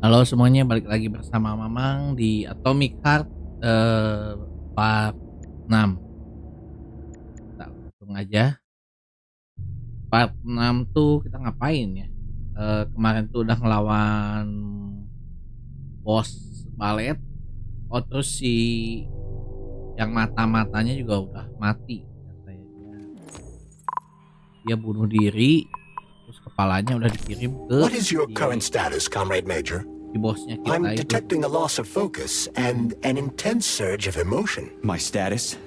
Halo semuanya, balik lagi bersama Mamang di Atomic Heart part 6. Kita langsung aja. Part 6 tuh kita ngapain ya? Kemarin tuh udah ngelawan bos balet. Oh terus si yang mata-matanya juga udah mati. Katanya dia bunuh diri. Terus kepalanya udah dikirim ke What is your current status, Comrade Major? si bosnya kita I'm itu. detecting a loss of focus and an intense surge of emotion. My status?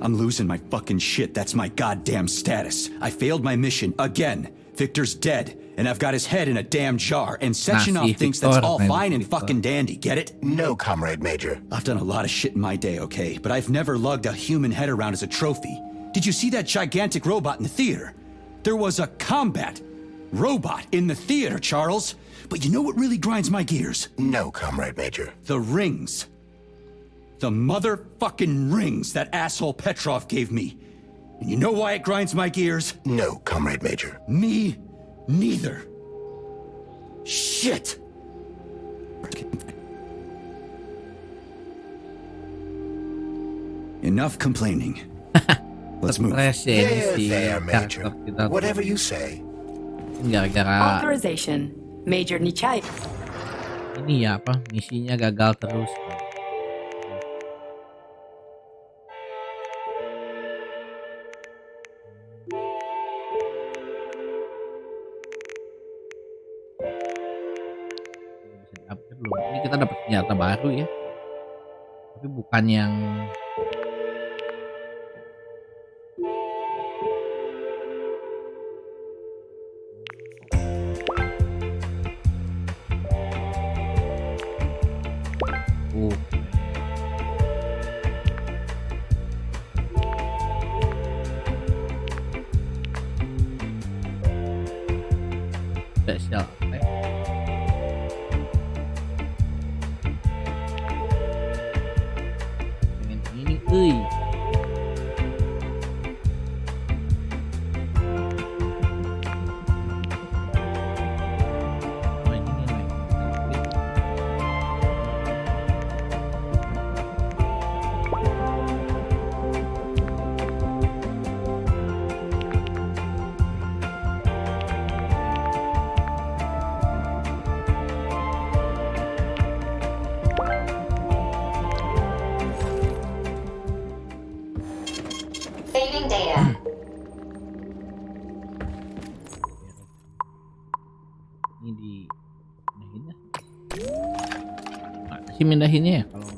I'm losing my fucking shit. That's my goddamn status. I failed my mission again. Victor's dead, and I've got his head in a damn jar, and Sechenov thinks that's all fine and fucking dandy, get it? No, Comrade Major. I've done a lot of shit in my day, okay? But I've never lugged a human head around as a trophy. Did you see that gigantic robot in the theater? There was a combat robot in the theater, Charles. But you know what really grinds my gears? No, Comrade Major. The rings. The motherfucking rings that asshole Petrov gave me. And you know why it grinds my gears? No, Comrade Major. Me neither. Shit. Enough complaining. Let's move. There, Major. Whatever you say. Gara-gara Authorization, Major Nichai. ini ya apa misinya gagal terus. Bisa di-upgrade belum? Ini kita dapat senjata baru ya, tapi bukan yang special attack. Pengen ini, euy. Oh, ini nih. Saving data. Ini di mindahin ya. Mana sih mindahinnya ya kalau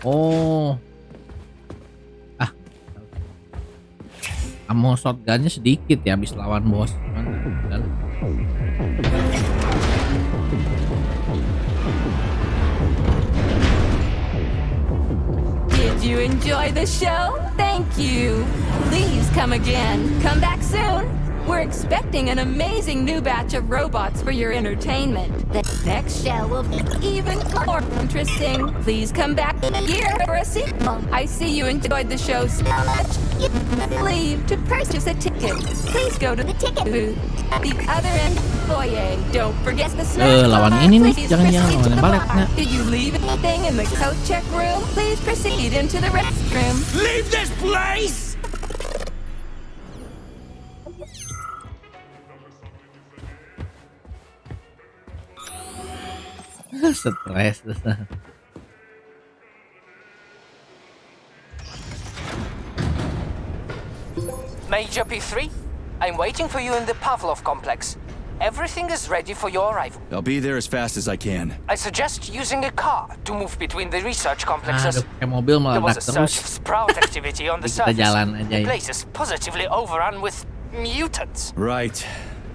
oh ammo shotgunnya sedikit ya habis lawan bos. Dan Did you enjoy the show? Thank you. Please come again. Come back soon. We're expecting an amazing new batch of robots for your entertainment. The next show will be even more interesting. Please come back here for a sequel. I see you enjoyed the show so much. Leave to purchase a ticket. Please go to the ticket booth at the other end of the foyer. Don't forget the snack lawan bar. ini nih, Please jangan-jangan proceed to lawan the baletnya. bar. Did you leave anything in the coat check room? Please proceed into the restroom. Leave this place! stres. Major P3, I'm waiting for you in the Pavlov complex. Everything is ready for your arrival. I'll be there as fast as I can. I suggest using a car to move between the research complexes. Aduh, kayak mobil There was meledak a surge terus. of sprout activity on the Kita surface. jalan aja The ya. place is positively overrun with mutants. Right.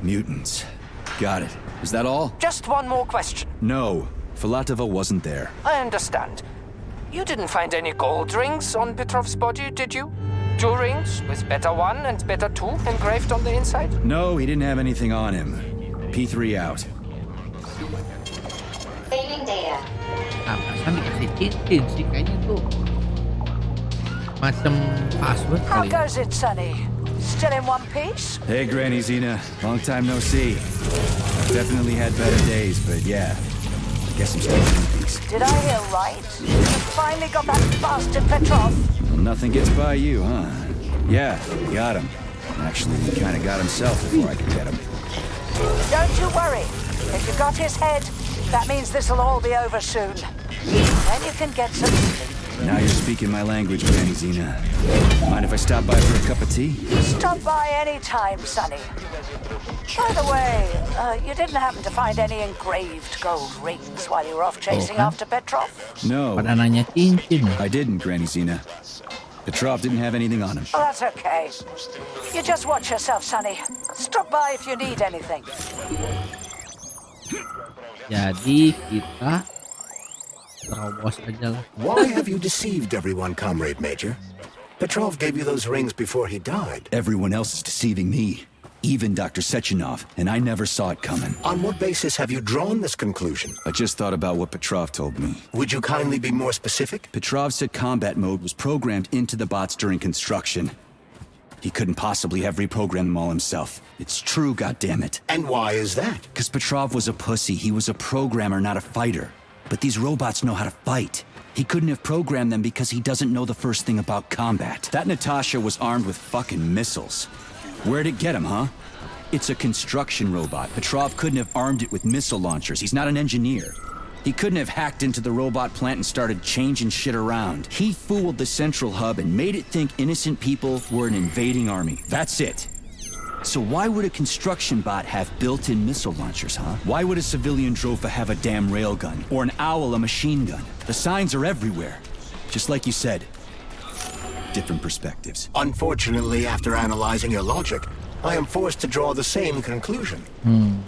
Mutants. Got it. Is that all? Just one more question. No. Filatova wasn't there. I understand. You didn't find any gold rings on Petrov's body, did you? 2 rings with Beta 1 and Beta 2 engraved on the inside? No, he didn't have anything on him. P3 out. Saving data. Kan dikasih cincin sih kayaknya tuh macam password How kali. goes it, Sonny? Still in one piece? Hey, Granny Zeena. Long time no see. Definitely had better days, but yeah. Guess I'm still in one piece. Did I hear right? You finally got that bastard Petrov? Well, nothing gets by you, huh? Yeah, got him. Actually, he kind of got himself before I could get him. Don't you worry. If you got his head, that means this'll all be over soon. Then you can get some sleep. Now you're speaking my language, Granny Zeena. Mind if I stop by for a cup of tea? Stop by any time, Sonny. By the way, you didn't happen to find any engraved gold rings while you were off chasing after Petrov? No, Pada nanya cincin. I didn't, Granny Zeena. Petrov didn't have anything on him. Oh, that's okay. You just watch yourself, Sonny. Stop by if you need anything. Jadi kita terobos aja lah. Why have you deceived everyone, Comrade Major? Petrov gave you those rings before he died. Everyone else is deceiving me. Even Dr. Sechenov, and I never saw it coming. On what basis have you drawn this conclusion? I just thought about what Petrov told me. Would you kindly be more specific? Petrov said combat mode was programmed into the bots during construction. He couldn't possibly have reprogrammed them all himself. It's true, goddammit. And why is that? Because Petrov was a pussy. He was a programmer, not a fighter. But these robots know how to fight. He couldn't have programmed them because he doesn't know the first thing about combat. That Natasha was armed with fucking missiles. Where'd it get him, huh? It's a construction robot. Petrov couldn't have armed it with missile launchers. He's not an engineer. He couldn't have hacked into the robot plant and started changing shit around. He fooled the central hub and made it think innocent people were an invading army. That's it. So why would a construction bot have built-in missile launchers, huh? Why would a civilian Drofa have a damn railgun? Or an owl a machine gun? The signs are everywhere. Just like you said. Different perspectives. Unfortunately, after analyzing your logic, I am forced to draw the same conclusion.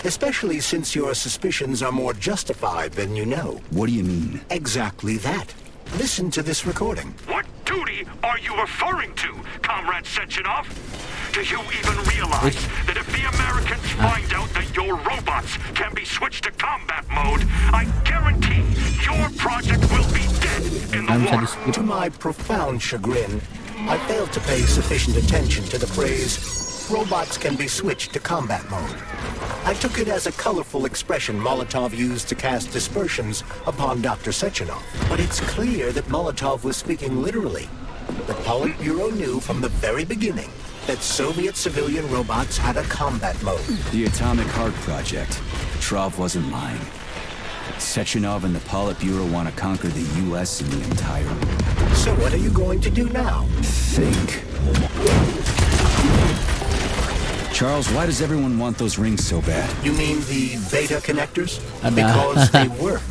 Especially since your suspicions are more justified than you know. What do you mean? Exactly that. Listen to this recording. What duty are you referring to, Comrade Sechenov? Do you even realize that if the Americans find out that your robots can be switched to combat mode, I guarantee your project will be dead in the war? To my profound chagrin, I failed to pay sufficient attention to the phrase, robots can be switched to combat mode. I took it as a colorful expression Molotov used to cast dispersions upon Dr. Sechenov. But it's clear that Molotov was speaking literally. The Politburo knew from the very beginning that Soviet civilian robots had a combat mode. The Atomic Heart Project. Petrov wasn't lying. Sechenov and the Politburo want to conquer the U.S. and the entire world. So what are you going to do now? Think. Charles, why does everyone want those rings so bad? You mean the beta connectors? Ada. Because they work,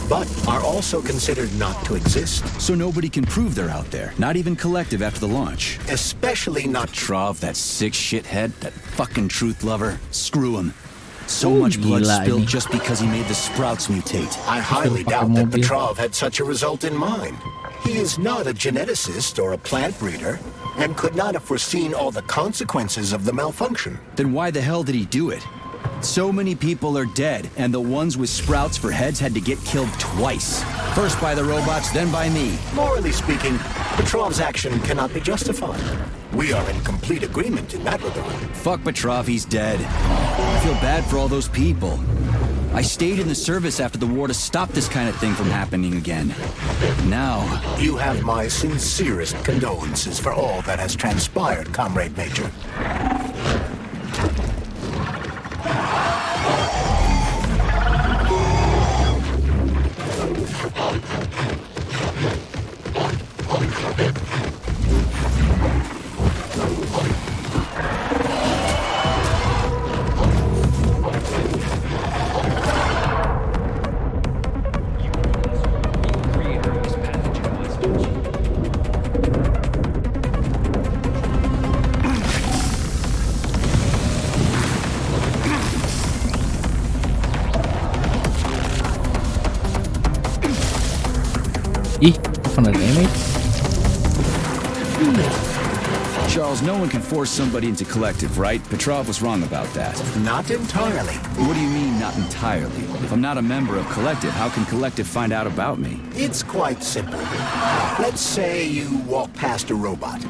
but are also considered not to exist. So nobody can prove they're out there. Not even Collective after the launch. Especially not Petrov, that sick shithead, that fucking truth lover. Screw him. So Oh, much blood gila spilled ini. just because he made the sprouts mutate. I highly Pakai doubt that mobil. Petrov had such a result in mind. He is not a geneticist or a plant breeder, and could not have foreseen all the consequences of the malfunction. Then why the hell did he do it? So many people are dead, and the ones with sprouts for heads had to get killed twice. First by the robots, then by me. Morally speaking, Petrov's action cannot be justified. We are in complete agreement in that regard. Fuck Petrov, he's dead. I feel bad for all those people. I stayed in the service after the war to stop this kind of thing from happening again. Now, You have my sincerest condolences for all that has transpired, Comrade Major. Ih, kena damage. Charles, no one can force somebody into Collective, right? Petrov was wrong about that. Not entirely. What do you mean, not entirely? If I'm not a member of Collective, how can Collective find out about me? It's quite simple. Let's say you walk past a robot.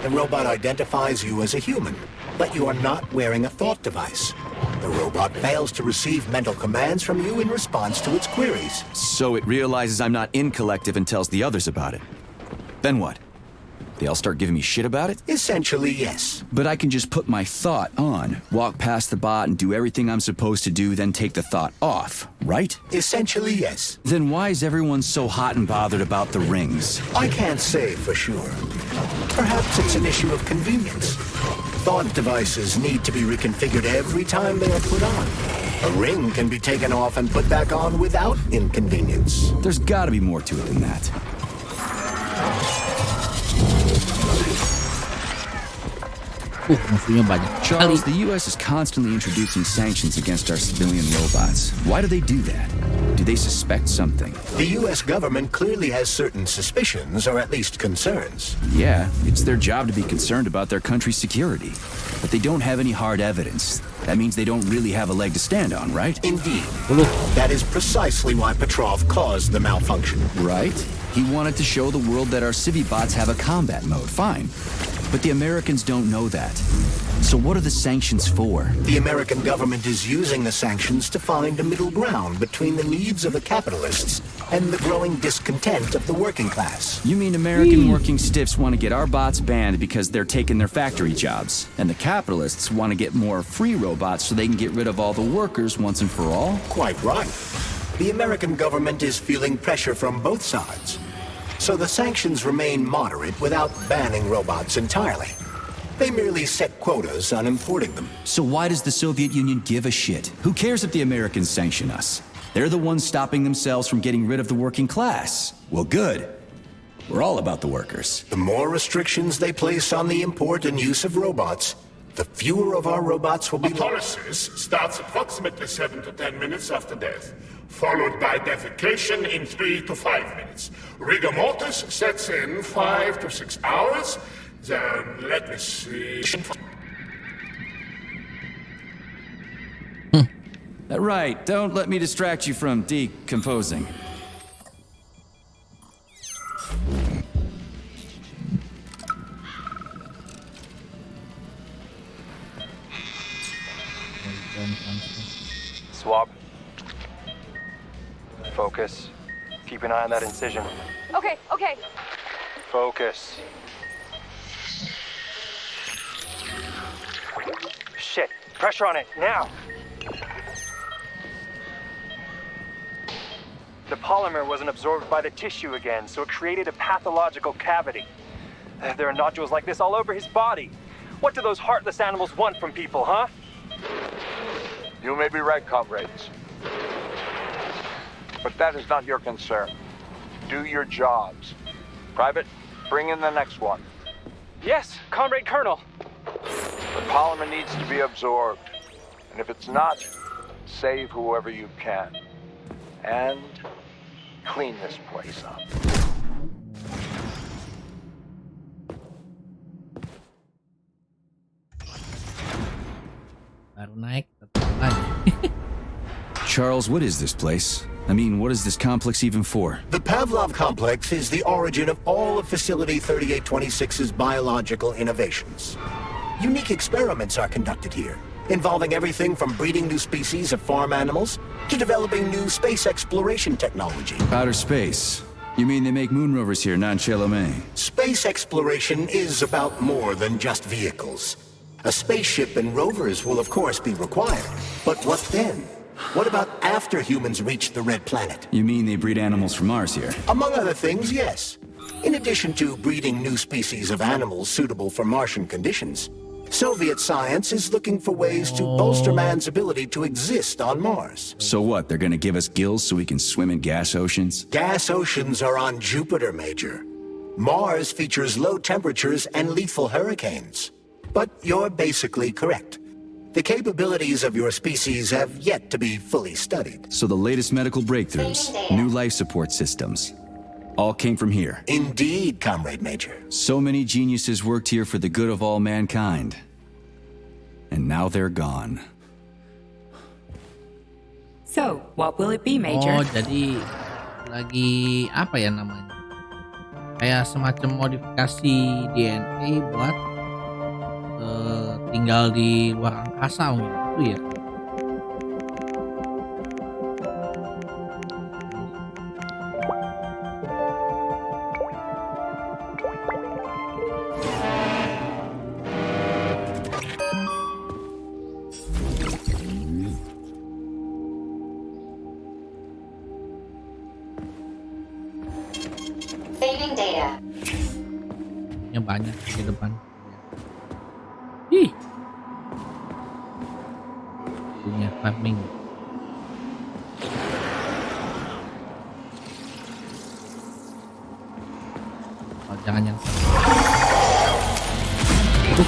The robot identifies you as a human, but you are not wearing a thought device. The robot fails to receive mental commands from you in response to its queries. So it realizes I'm not in Collective and tells the others about it. Then what? They all start giving me shit about it? Essentially, yes. But I can just put my thought on, walk past the bot and do everything I'm supposed to do, then take the thought off, right? Essentially, yes. Then why is everyone so hot and bothered about the rings? I can't say for sure. Perhaps it's an issue of convenience. Thought devices need to be reconfigured every time they are put on. A ring can be taken off and put back on without inconvenience. There's gotta be more to it than that. Musuhnya banyak sekali. Charles, the U.S. is constantly introducing sanctions against our civilian robots. Why do they do that? Do they suspect something? The U.S. government clearly has certain suspicions, or at least concerns. Yeah, it's their job to be concerned about their country's security. But they don't have any hard evidence. That means they don't really have a leg to stand on, right? Indeed. That is precisely why Petrov caused the malfunction. Right? He wanted to show the world that our Civibots have a combat mode, fine. But the Americans don't know that. So what are the sanctions for? The American government is using the sanctions to find a middle ground between the needs of the capitalists and the growing discontent of the working class. You mean American working stiffs want to get our bots banned because they're taking their factory jobs, and the capitalists want to get more free robots so they can get rid of all the workers once and for all? Quite right. The American government is feeling pressure from both sides. So the sanctions remain moderate without banning robots entirely. They merely set quotas on importing them. So why does the Soviet Union give a shit? Who cares if the Americans sanction us? They're the ones stopping themselves from getting rid of the working class. Well, good. We're all about the workers. The more restrictions they place on the import and use of robots, the fewer of our robots will be Autolysis starts approximately 7 to 10 minutes after death, followed by defecation in 3 to 5 minutes. Rigor mortis sets in 5 to 6 hours. Then, let me see. Right, don't let me distract you from decomposing. Swap. Focus. Keep an eye on that incision. Okay, okay. Focus. Shit. Pressure on it, now! The polymer wasn't absorbed by the tissue again, so it created a pathological cavity. There are nodules like this all over his body. What do those heartless animals want from people, huh? You may be right, comrades. But that is not your concern. Do your jobs. Private, bring in the next one. Yes, Comrade Colonel. The polymer needs to be absorbed. And if it's not, save whoever you can. And clean this place up. Baru naik, tetap lagi. Charles, what is this place? I mean, what is this complex even for? The Pavlov complex is the origin of all of Facility 3826's biological innovations. Unique experiments are conducted here, involving everything from breeding new species of farm animals to developing new space exploration technology. Outer space. You mean they make moon rovers here, not Chelomé? Space exploration is about more than just vehicles. A spaceship and rovers will of course be required. But what then? What about after humans reach the Red Planet? You mean they breed animals from Mars here? Among other things, yes. In addition to breeding new species of animals suitable for Martian conditions, Soviet science is looking for ways to bolster man's ability to exist on Mars. So what, they're gonna give us gills so we can swim in gas oceans? Gas oceans are on Jupiter, Major. Mars features low temperatures and lethal hurricanes. But you're basically correct. The capabilities of your species have yet to be fully studied. So the latest medical breakthroughs, new life support systems, all came from here. Indeed, Comrade Major. So many geniuses worked here for the good of all mankind. And now they're gone. So, what will it be, Major? Oh, jadi lagi apa ya namanya? kayak semacam modifikasi DNA buat tinggal di luar angkasa gitu ya. Saving data. Yang banyak di depan. Ih. Punya farming. Oh, jangan yang. Aduh,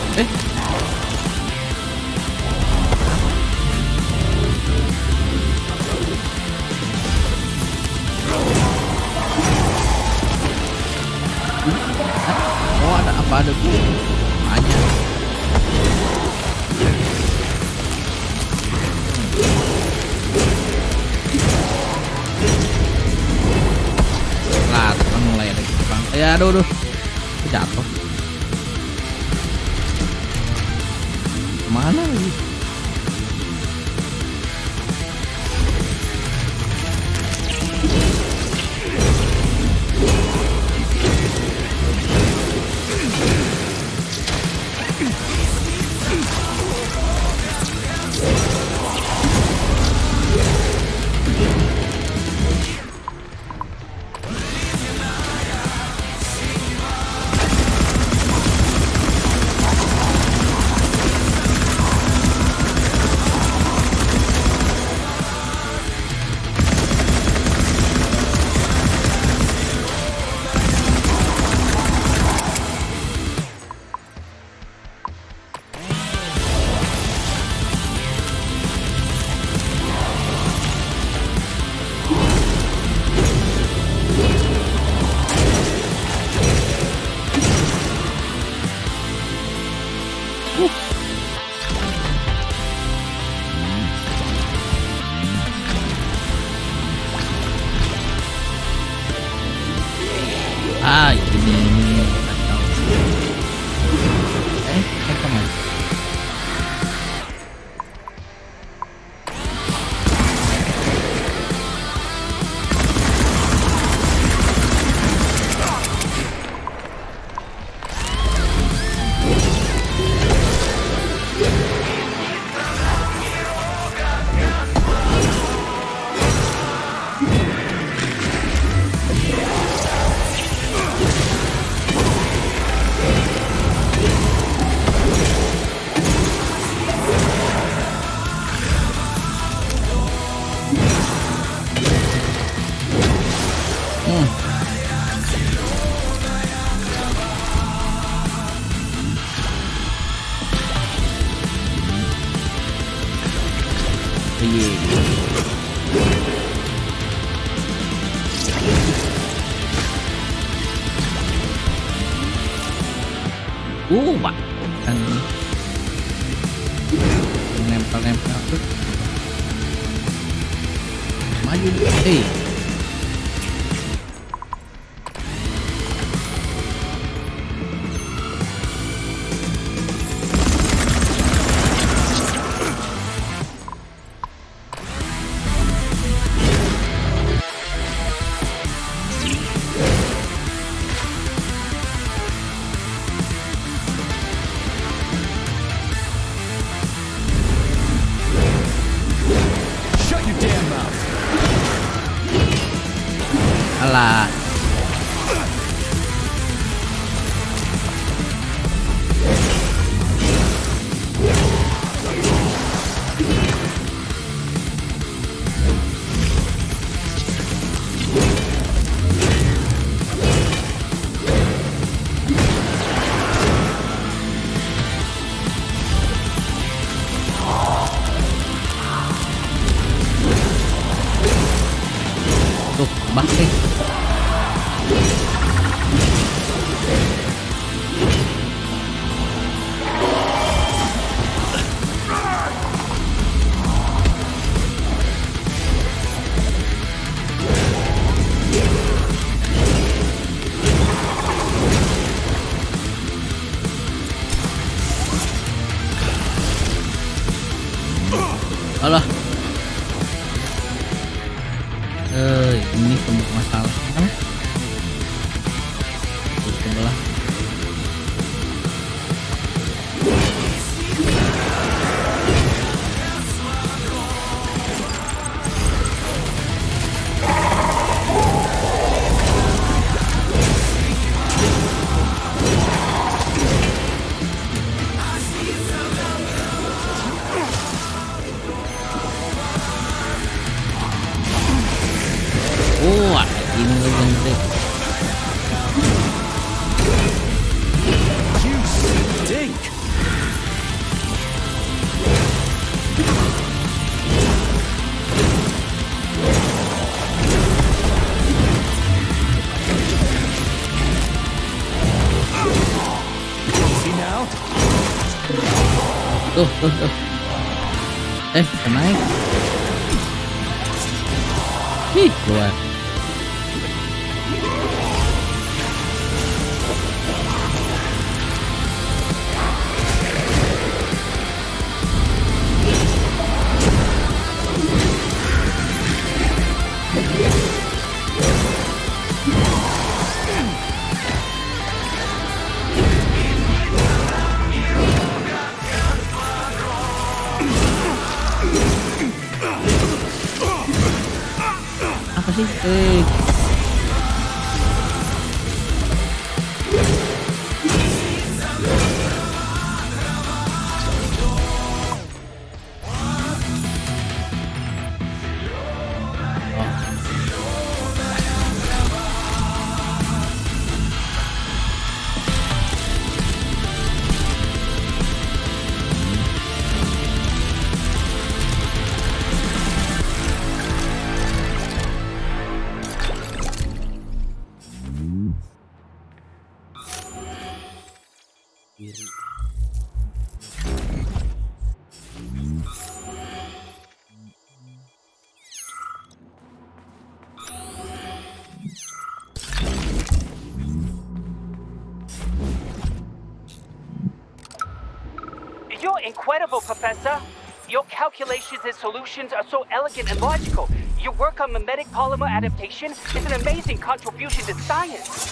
oh ada apa ada tuh? Banyak. Nah, tekan mulai ada Jepang. Ya aduh. Jatuh. Kemana lagi? Ini kacau. Kemana? Pak. Kan ini. Nempel-nempel tuh. Maju. Tuh. Bisa naik. Keluar. Apa sih? Kiri. You're incredible, Professor. Your calculations and solutions are so elegant and logical. Your work on mimetic polymer adaptation is an amazing contribution to science.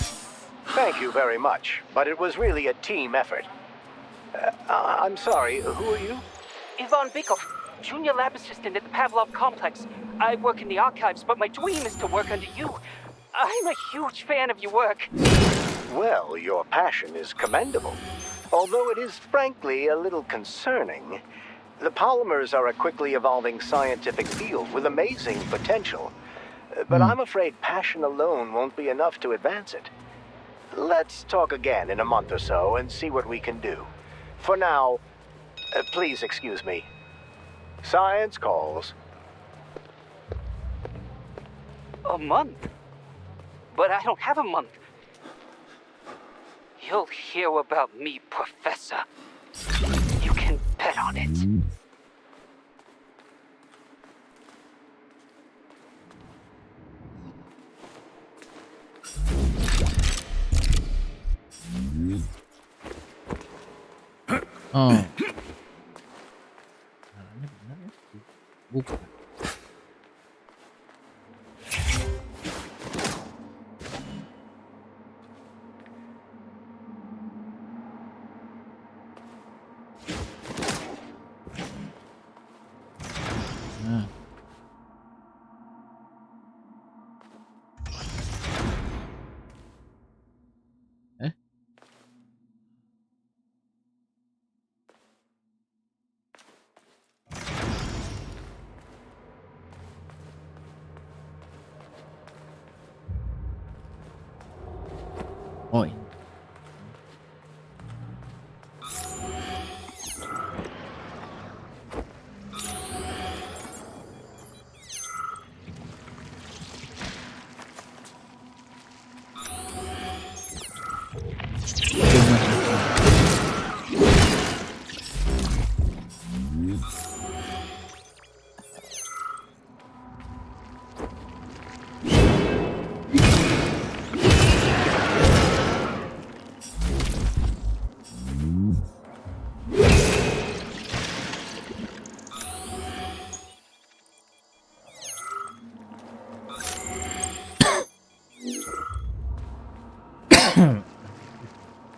Thank you very much, but it was really a team effort. I'm sorry, who are you? Ivan Bikov, junior lab assistant at the Pavlov complex. I work in the archives, but my dream is to work under you. I'm a huge fan of your work. Well, your passion is commendable, although it is frankly a little concerning. The polymers are a quickly evolving scientific field with amazing potential, but I'm afraid passion alone won't be enough to advance it. Let's talk again in a month or so and see what we can do. For now, please excuse me. Science calls. A month? But I don't have a month. You'll hear about me, Professor. You can bet on it. Oh. Caranya benar ya? Bukan. Nah. Oh, ini.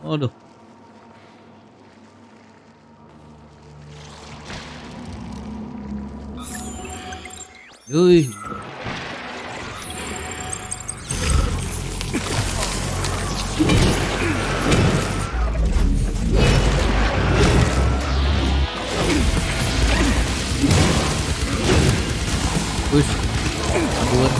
Waduh. Yuih. Push. Kabur.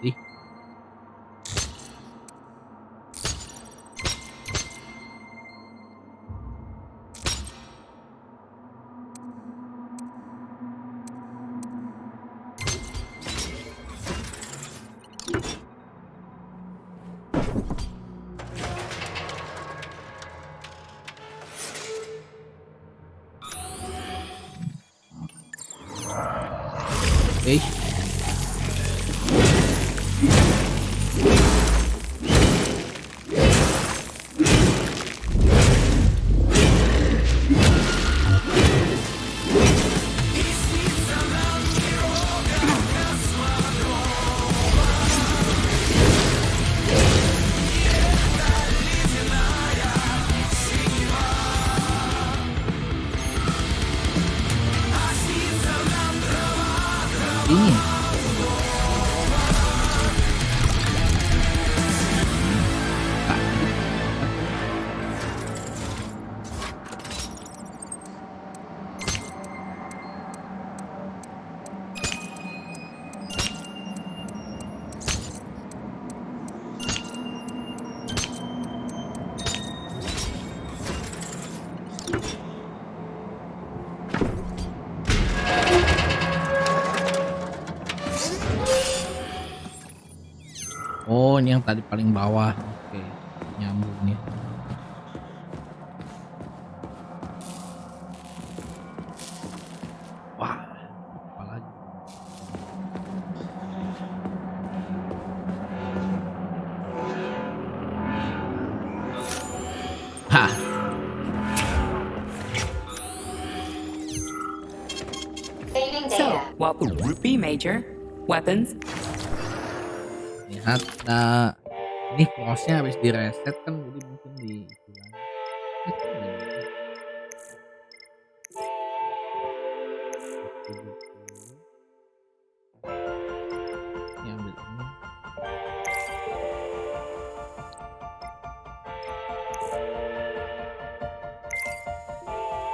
Ih. Oke. Ini. Oh, ini yang tadi paling bawah. Oke, nyambung nih. Wah, apa lagi? Hah. Saving So, data. what would be major? Weapons? Lihat, ini flowsnya habis direset kan, jadi mungkin di ini ambil ini.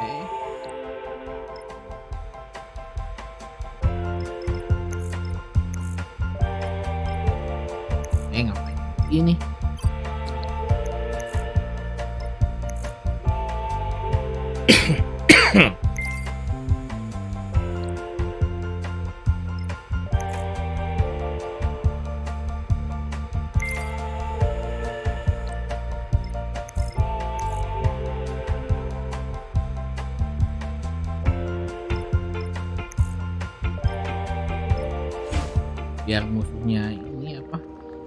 Oke. Ngapain ini? Biar musuhnya ini apa?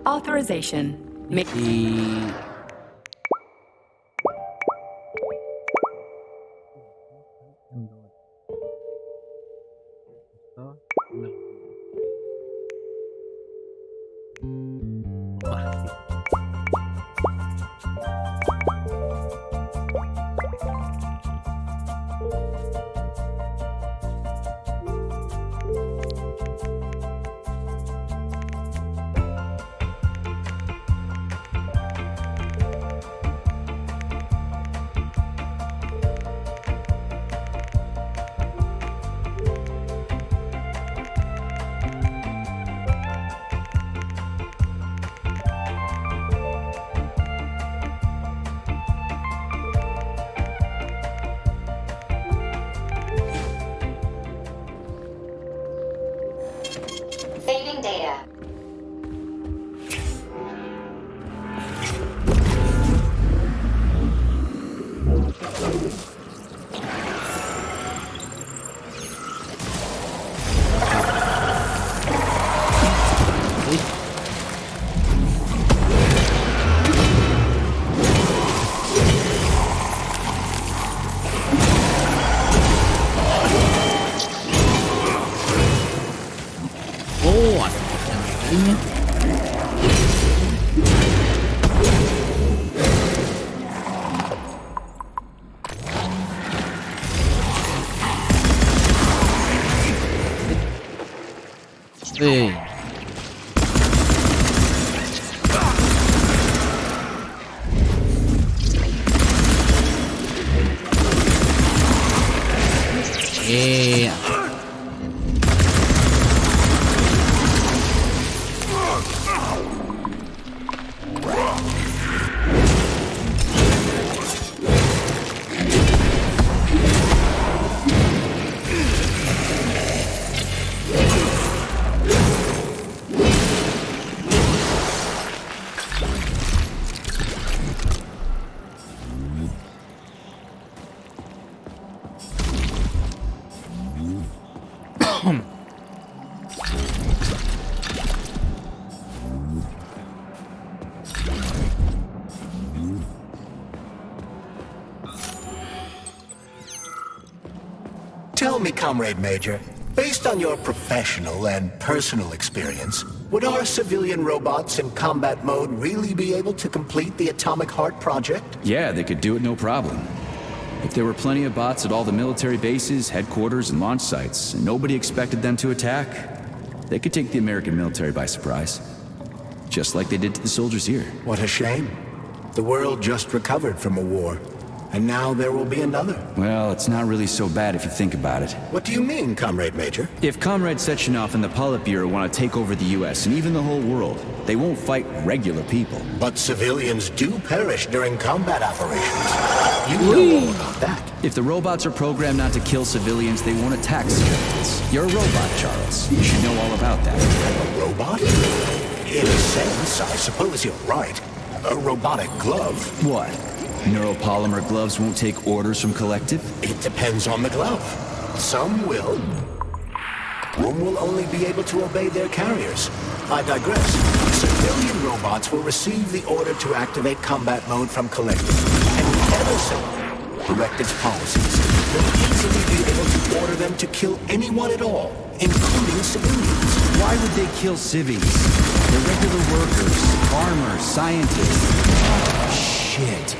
Authorization. Di Saving data. Oh, ada ini. Hey. Tell me, Comrade Major, based on your professional and personal experience, would our civilian robots in combat mode really be able to complete the Atomic Heart project? Yeah, they could do it no problem. If there were plenty of bots at all the military bases, headquarters, and launch sites, and nobody expected them to attack, they could take the American military by surprise. Just like they did to the soldiers here. What a shame. The world just recovered from a war, and now there will be another. Well, it's not really so bad if you think about it. What do you mean, Comrade Major? If Comrade Sechenov and the Politburo want to take over the US and even the whole world, they won't fight regular people. But civilians do perish during combat operations. You know all about that. If the robots are programmed not to kill civilians, they won't attack civilians. You're a robot, Charles. You should know all about that. I'm a robot? In a sense, I suppose you're right. A robotic glove. What? Neuropolymer gloves won't take orders from Collective? It depends on the glove. Some will. Some will only be able to obey their carriers. I digress. Civilian robots will receive the order to activate combat mode from Collective. And ever so direct its policies. They'll easily be able to order them to kill anyone at all, including civilians. Why would they kill civvies? They're regular workers, farmers, scientists. Shit.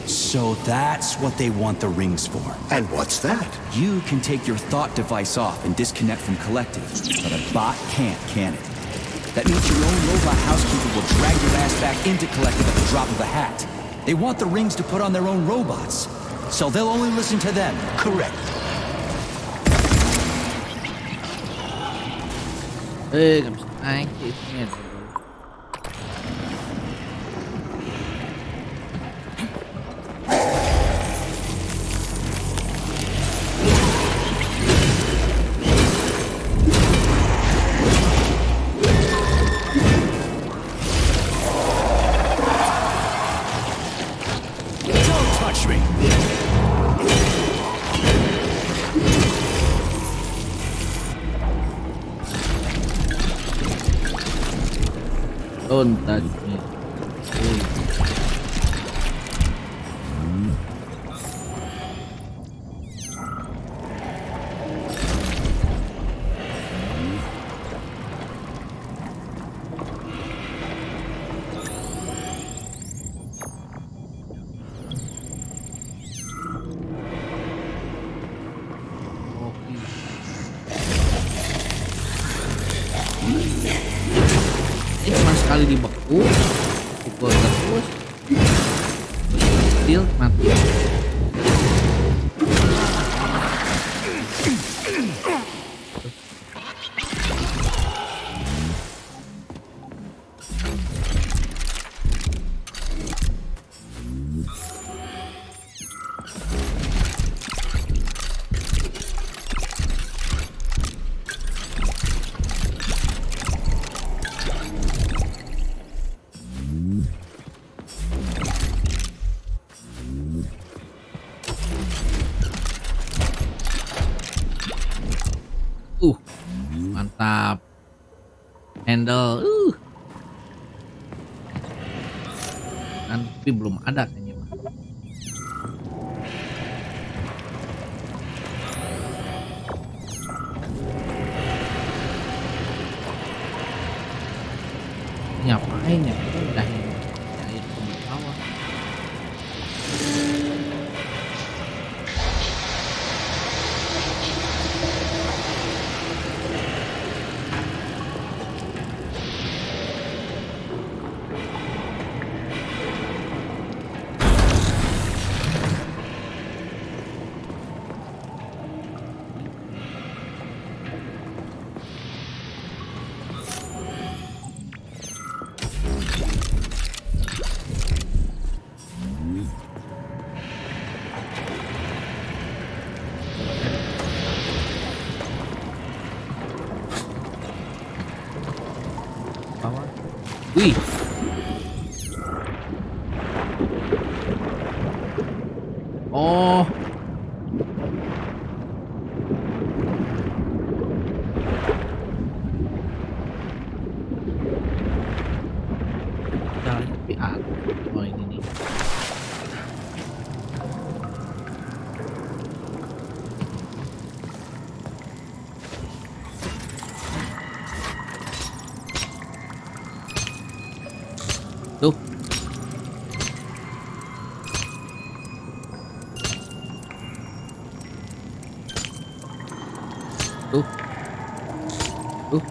So that's what they want the rings for. And what's that? You can take your thought device off and disconnect from Collective, but a bot can't, can it? That means your own robot housekeeper will drag your ass back into Collective at the drop of a hat. They want the rings to put on their own robots, so they'll only listen to them. Correct. Gak bisa naik itunya. Don't touch me! Don't touch me. Ini cuma sekali dibeku, pukul terus, kecil mati. Mantap. Handle. Kan tapi belum ada kayaknya. Ngapain ya? Udah ya itu di bawah. Wih. Oh. Jalan PA. Oh ini nih. Tuh. Tuh. Tuh.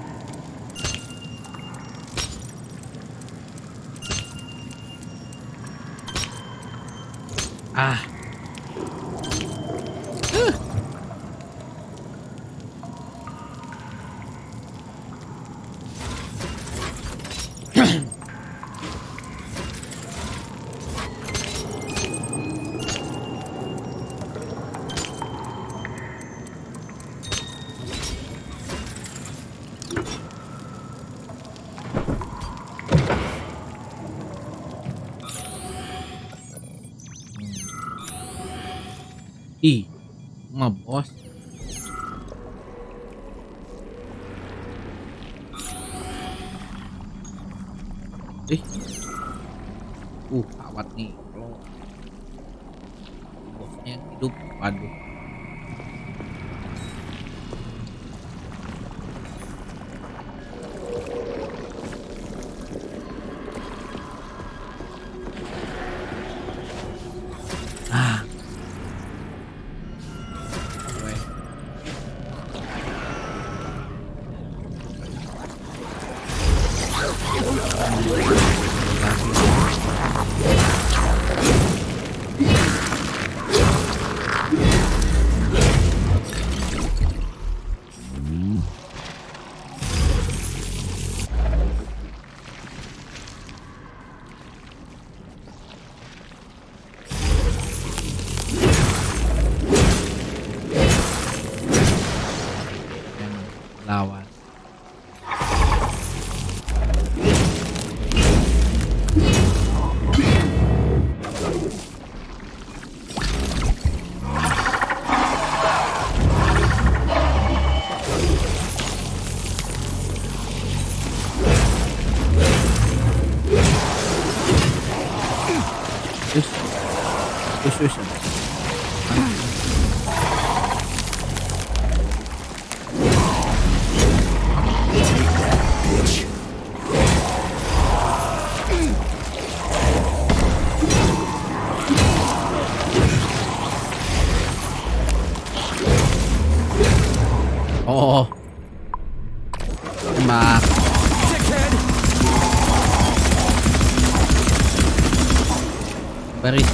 Ah. Ih, mah bos. Ih. Awat nih kalau bosnya yang hidup. Waduh. Ah. Weh. Yang lawan. Terus. Oh. Tembak. Baris.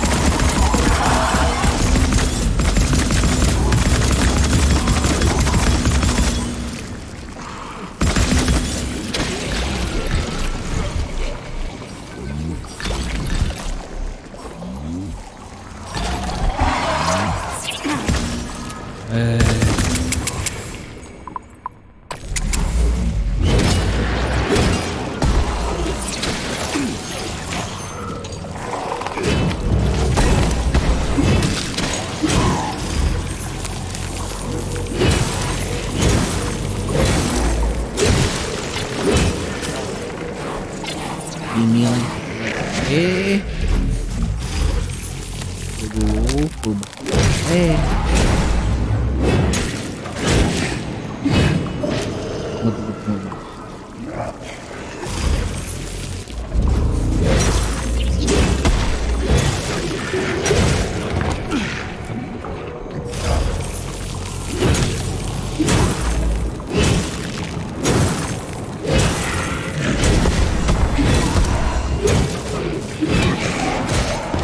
Ini lagi.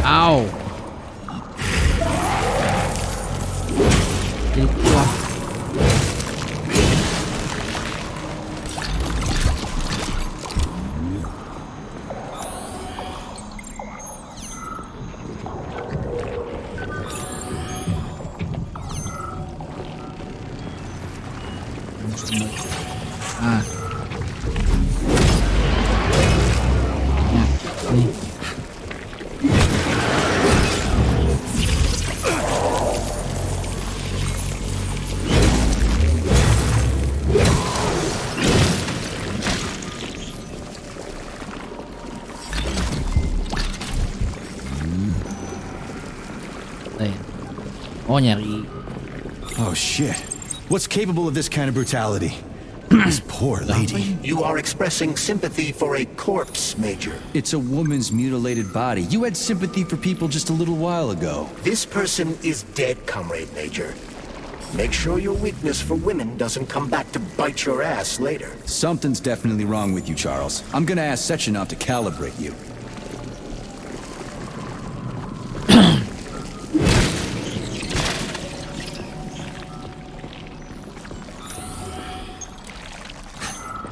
Ow. Wah. Ah. Nah, nih. Oh, nyari. Oh shit. What's capable of this kind of brutality? This poor lady. You are expressing sympathy for a corpse, Major. It's a woman's mutilated body. You had sympathy for people just a little while ago. This person is dead, Comrade Major. Make sure your weakness for women doesn't come back to bite your ass later. Something's definitely wrong with you, Charles. I'm gonna ask Sechenov to calibrate you.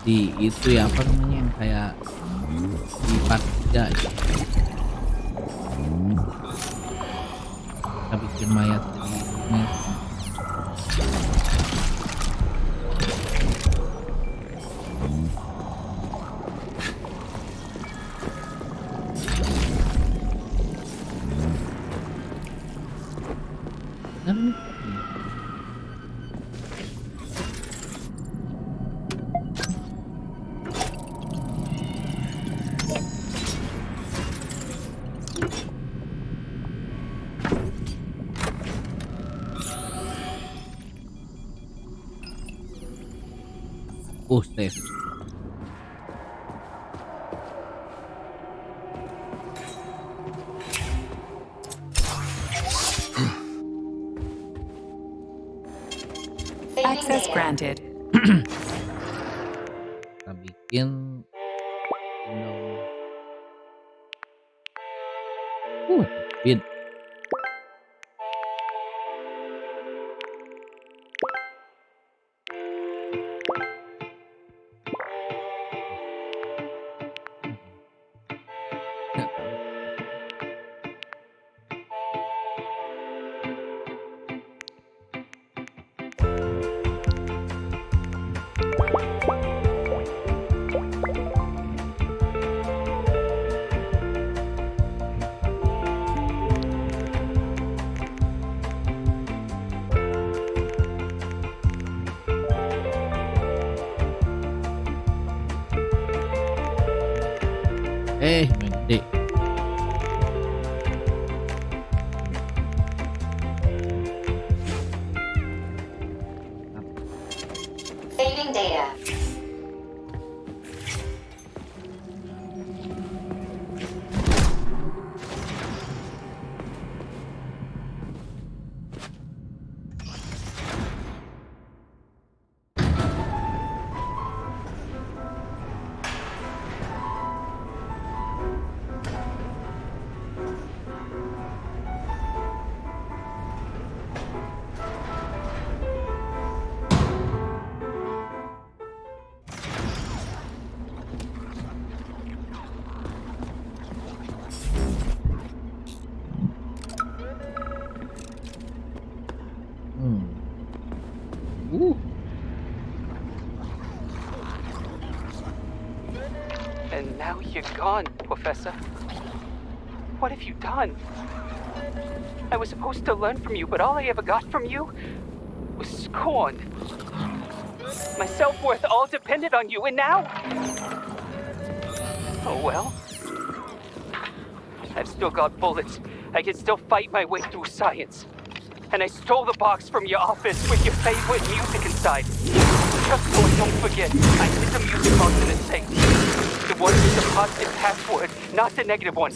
Di itu ya apa namanya yang kayak di part 3 ya. Kita bikin mayat jadi ini. Save. Access granted. Kita bikin bid. Gede. Saving data. And now you're gone, Professor. What have you done? I was supposed to learn from you, but all I ever got from you was scorn. My self-worth all depended on you, and now... Oh well. I've still got bullets. I can still fight my way through science. And I stole the box from your office with your favorite music inside. Just so I don't forget, I hid the music box in the safe. The one with the positive password, not the negative one.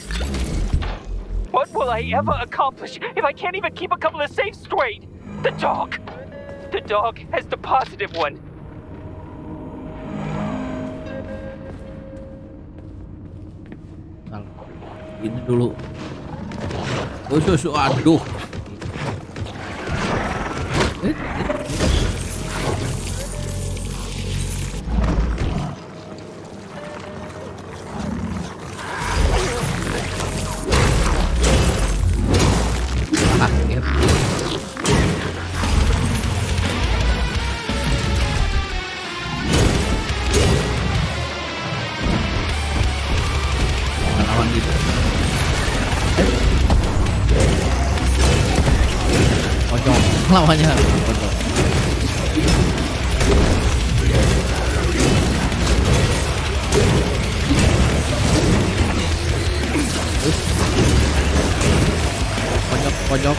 What will I ever accomplish if I can't even keep a couple of safes straight? The dog! The dog has the positive one. Ini dulu. Aduh. Lawannya pojok. Pojok.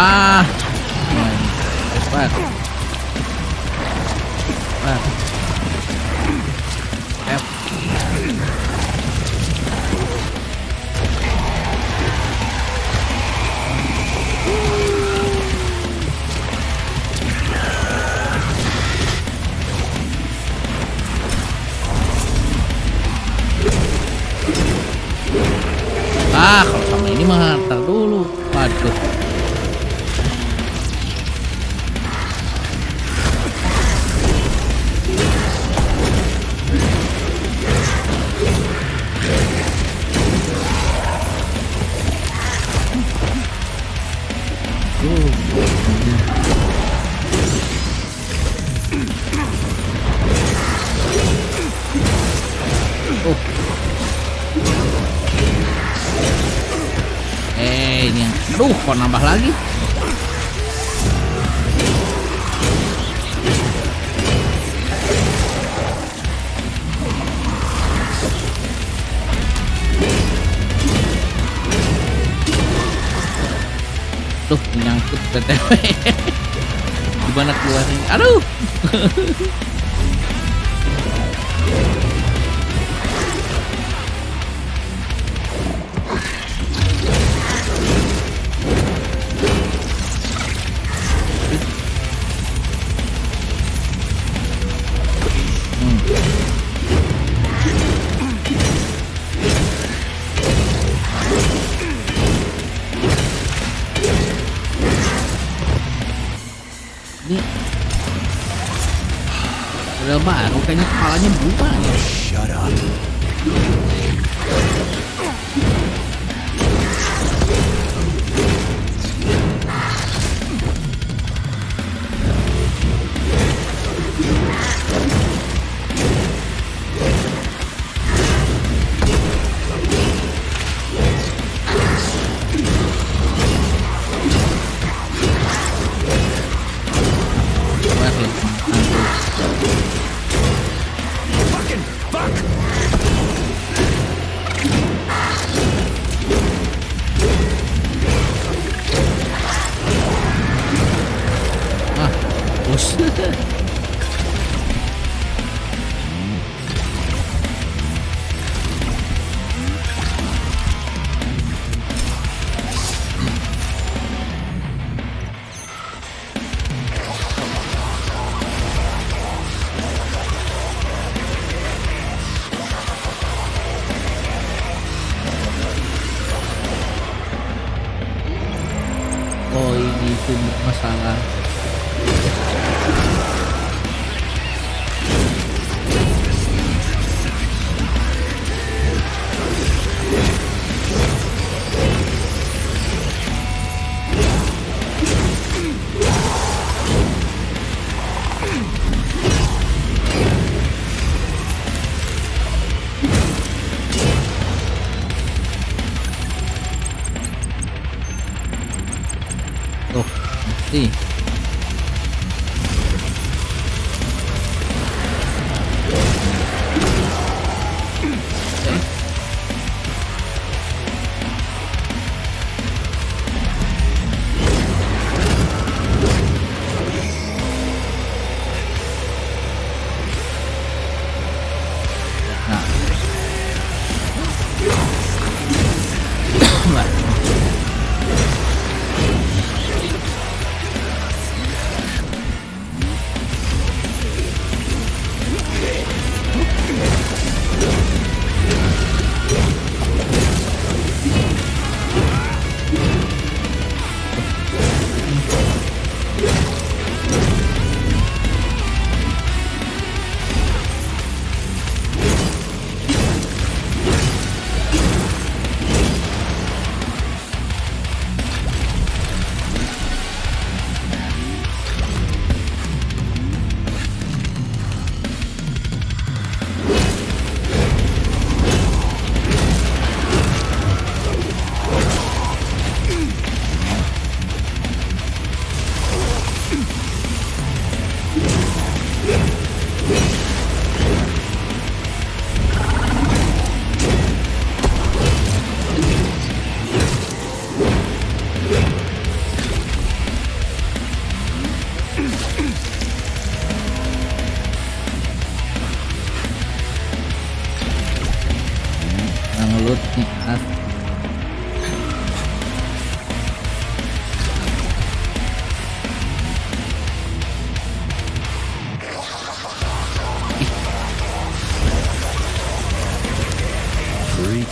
Ah, cepat. Kalau sama ini mah ntar dulu. Waduh. Ini yang kok nambah lagi. Tuh nyangkut BTW. Gimana keluarnya? Aduh. Udah baru kayaknya kepalanya berubah ya. Shut up. Oh ini itu masalah. Oh, mesti.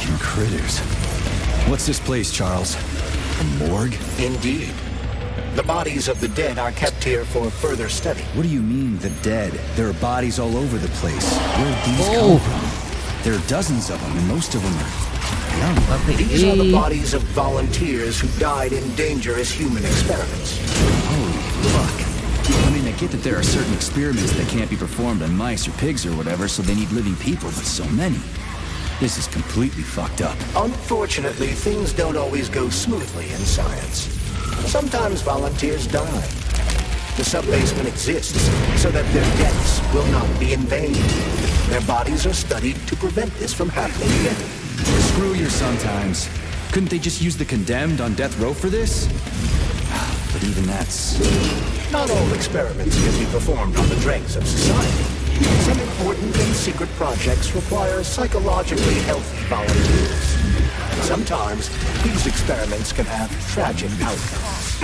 Fucking critters. What's this place, Charles? A morgue? Indeed. The bodies of the dead are kept here for further study. What do you mean, the dead? There are bodies all over the place. Where'd these come from? There are dozens of them, and most of them are young. These are the bodies of volunteers who died in dangerous human experiments. Holy fuck. I mean, I get that there are certain experiments that can't be performed on mice or pigs or whatever, so they need living people, but so many. This is completely fucked up. Unfortunately, things don't always go smoothly in science. Sometimes volunteers die. The sub-basement exists so that their deaths will not be in vain. Their bodies are studied to prevent this from happening again. Screw your sometimes. Couldn't they just use the condemned on death row for this? But even that's... Not all experiments can be performed on the dregs of society. Some important and secret projects require psychologically healthy volunteers. Sometimes, these experiments can have tragic outcomes.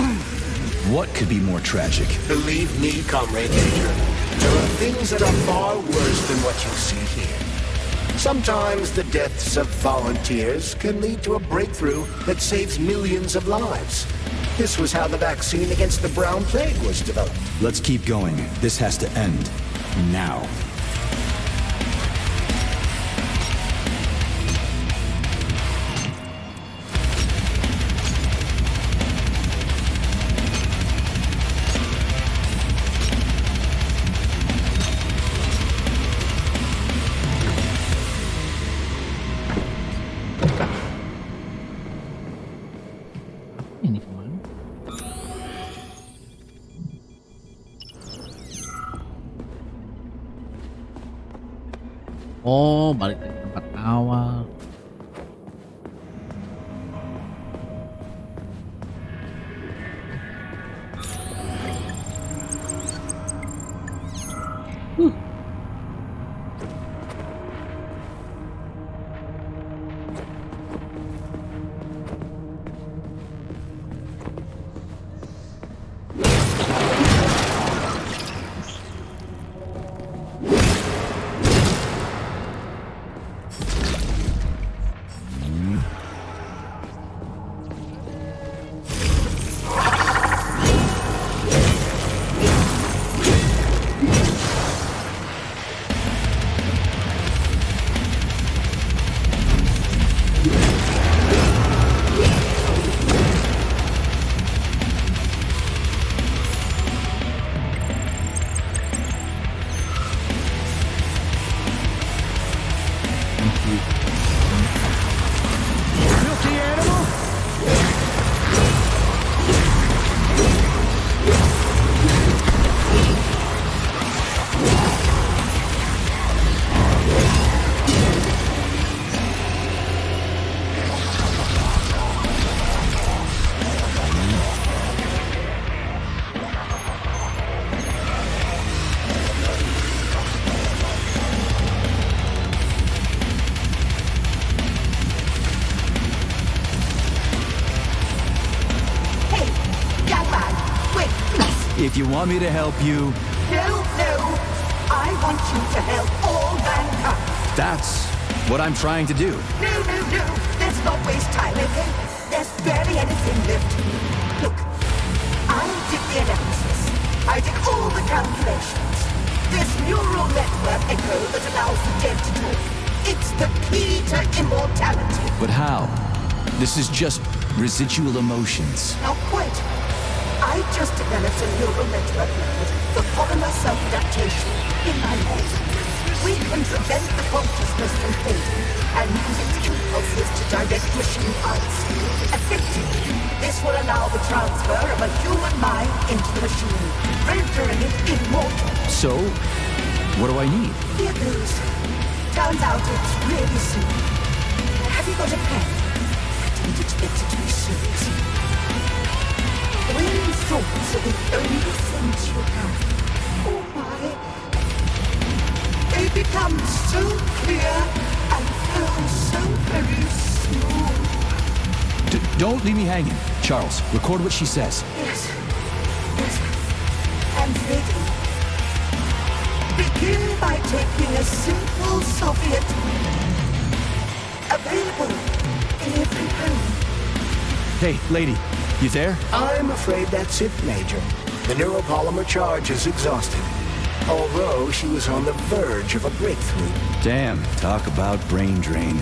What could be more tragic? Believe me, Comrade Major, there are things that are far worse than what you see here. Sometimes the deaths of volunteers can lead to a breakthrough that saves millions of lives. This was how the vaccine against the brown plague was developed. Let's keep going. This has to end. Now. Ini kemana? Oh, balik ke tempat awal. If you want me to help you... No, no. I want you to help all mankind. That's what I'm trying to do. No, no, no. Let's not waste time, okay? There's barely anything left. Look, I did the analysis. I did all the calculations. This neural network echo that allows the dead to talk. It's the key to immortality. But how? This is just residual emotions. Now quit. I just developed a neural network method for polymer self-adaptation in my head. We can prevent the consciousness from fading and use its impulses to direct machine parts. Effectively, this will allow the transfer of a human mind into the machine, rendering it immortal. So, what do I need? Here goes. Turns out it's really simple. Have you got a pen? I didn't expect it to be so easy. When thoughts are the only things you have, oh my, they become so clear and flow so very smooth. Don't leave me hanging. Charles, record what she says. Yes, yes, I'm ready. Begin by taking a simple Soviet Available in every home. Hey, lady, you there? I'm afraid that's it, Major. The neuropolymer charge is exhausted. Although she was on the verge of a breakthrough. Damn, talk about brain drain.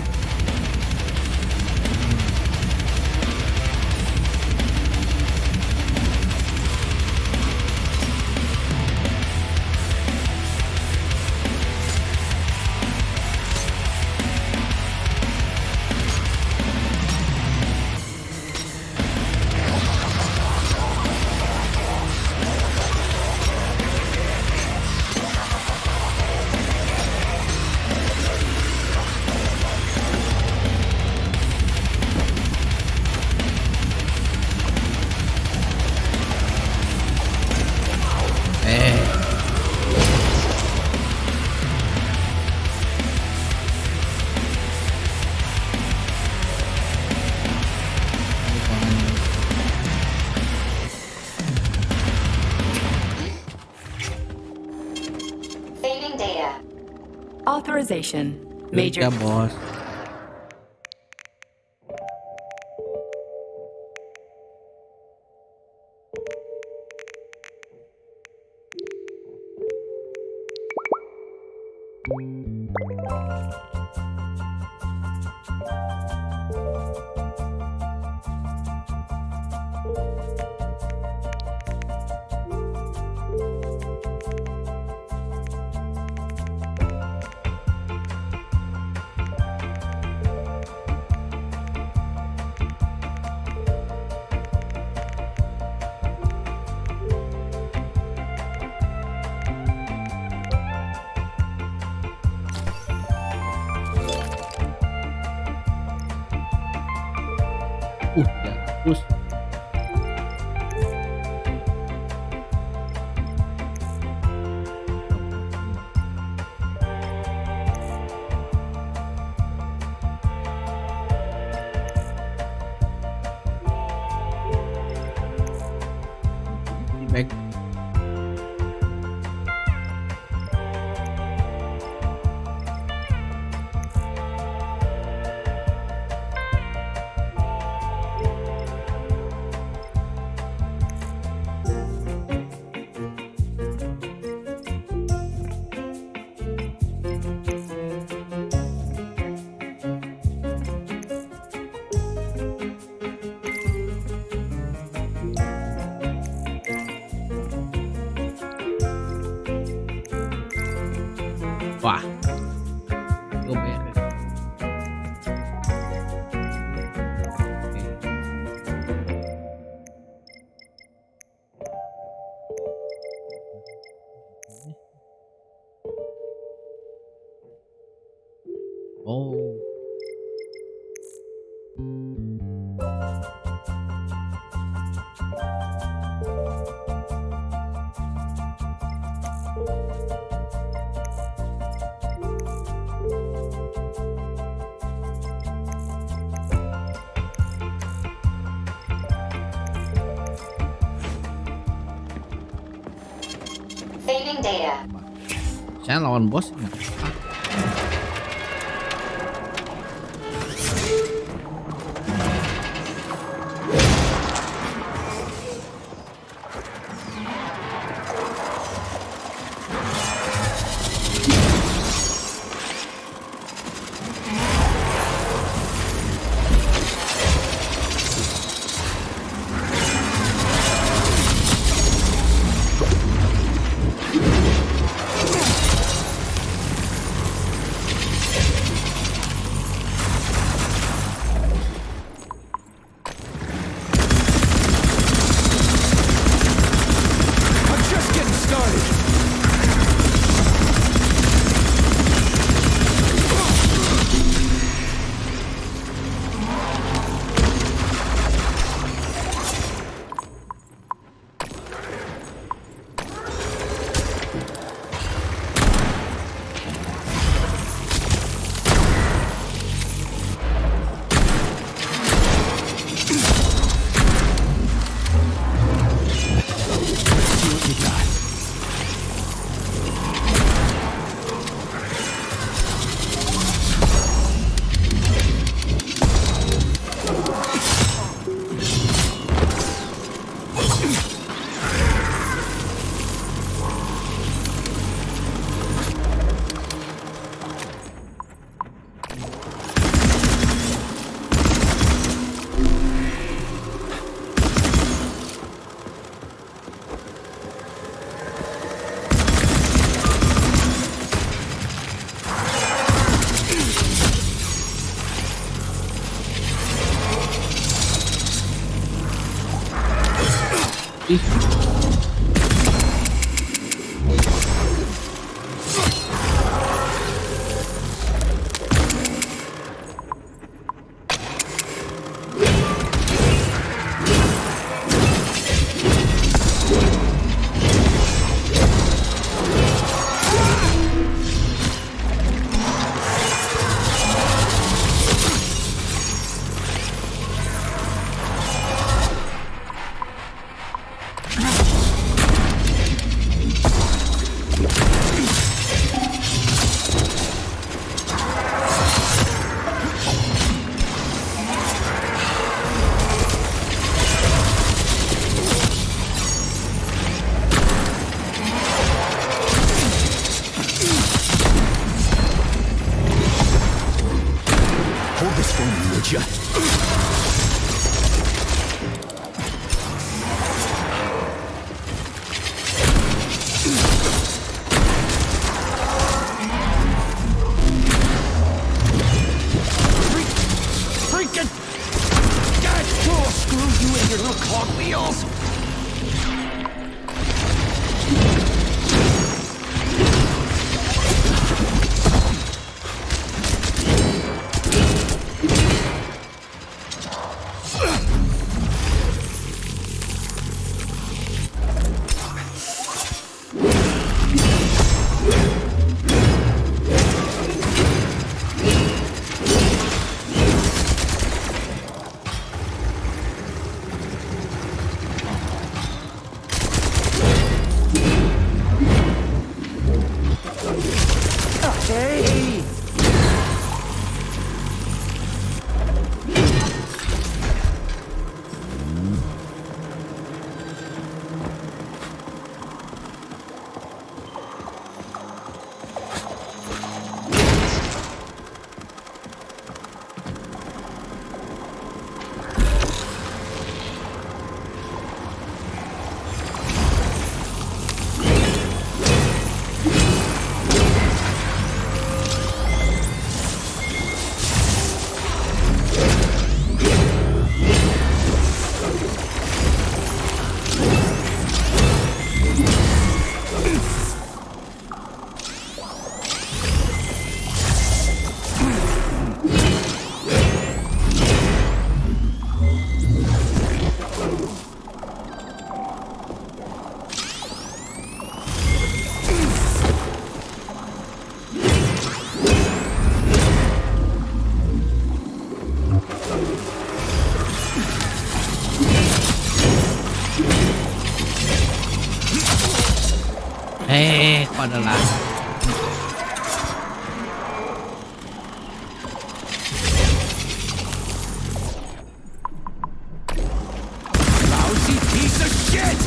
Saving data. Authorization. Major. Kerja, bos. Ya, terus back. Wah, gue bayar ya. Oh. Saving data. Saya lawan bos nggak? Ih. Hold this for me, would ya? Freaking! God, oh, screw you and your little cog wheels! Kok ada lagi? Lousy piece of shit!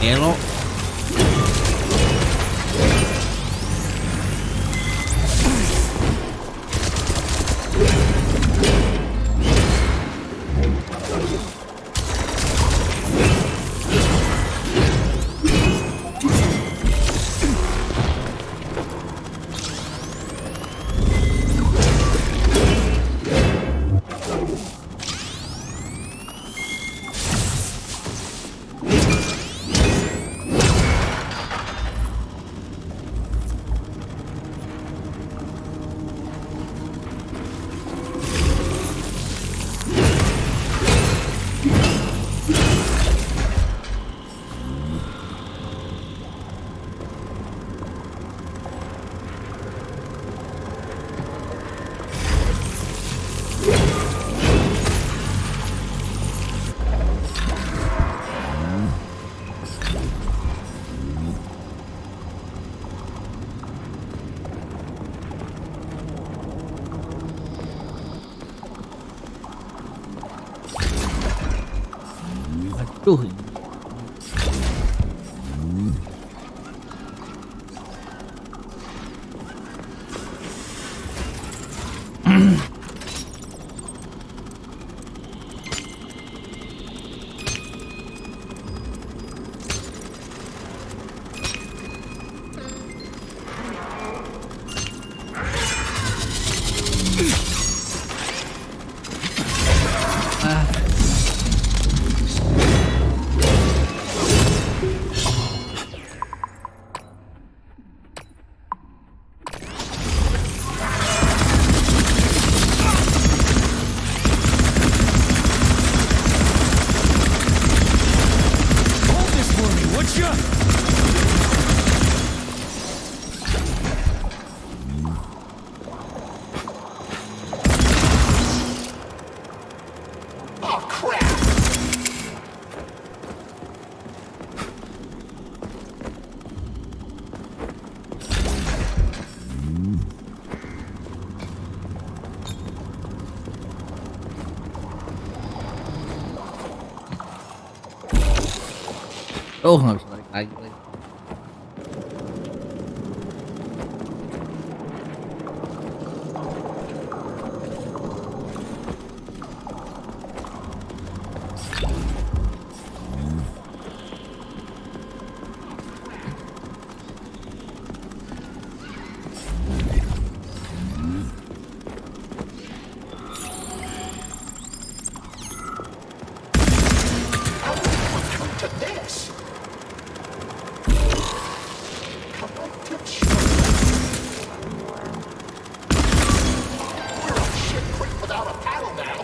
Gelo. Aduh, nggak bisa balik lagi. To this. Come on, touch. We're on ship creek without a paddle now.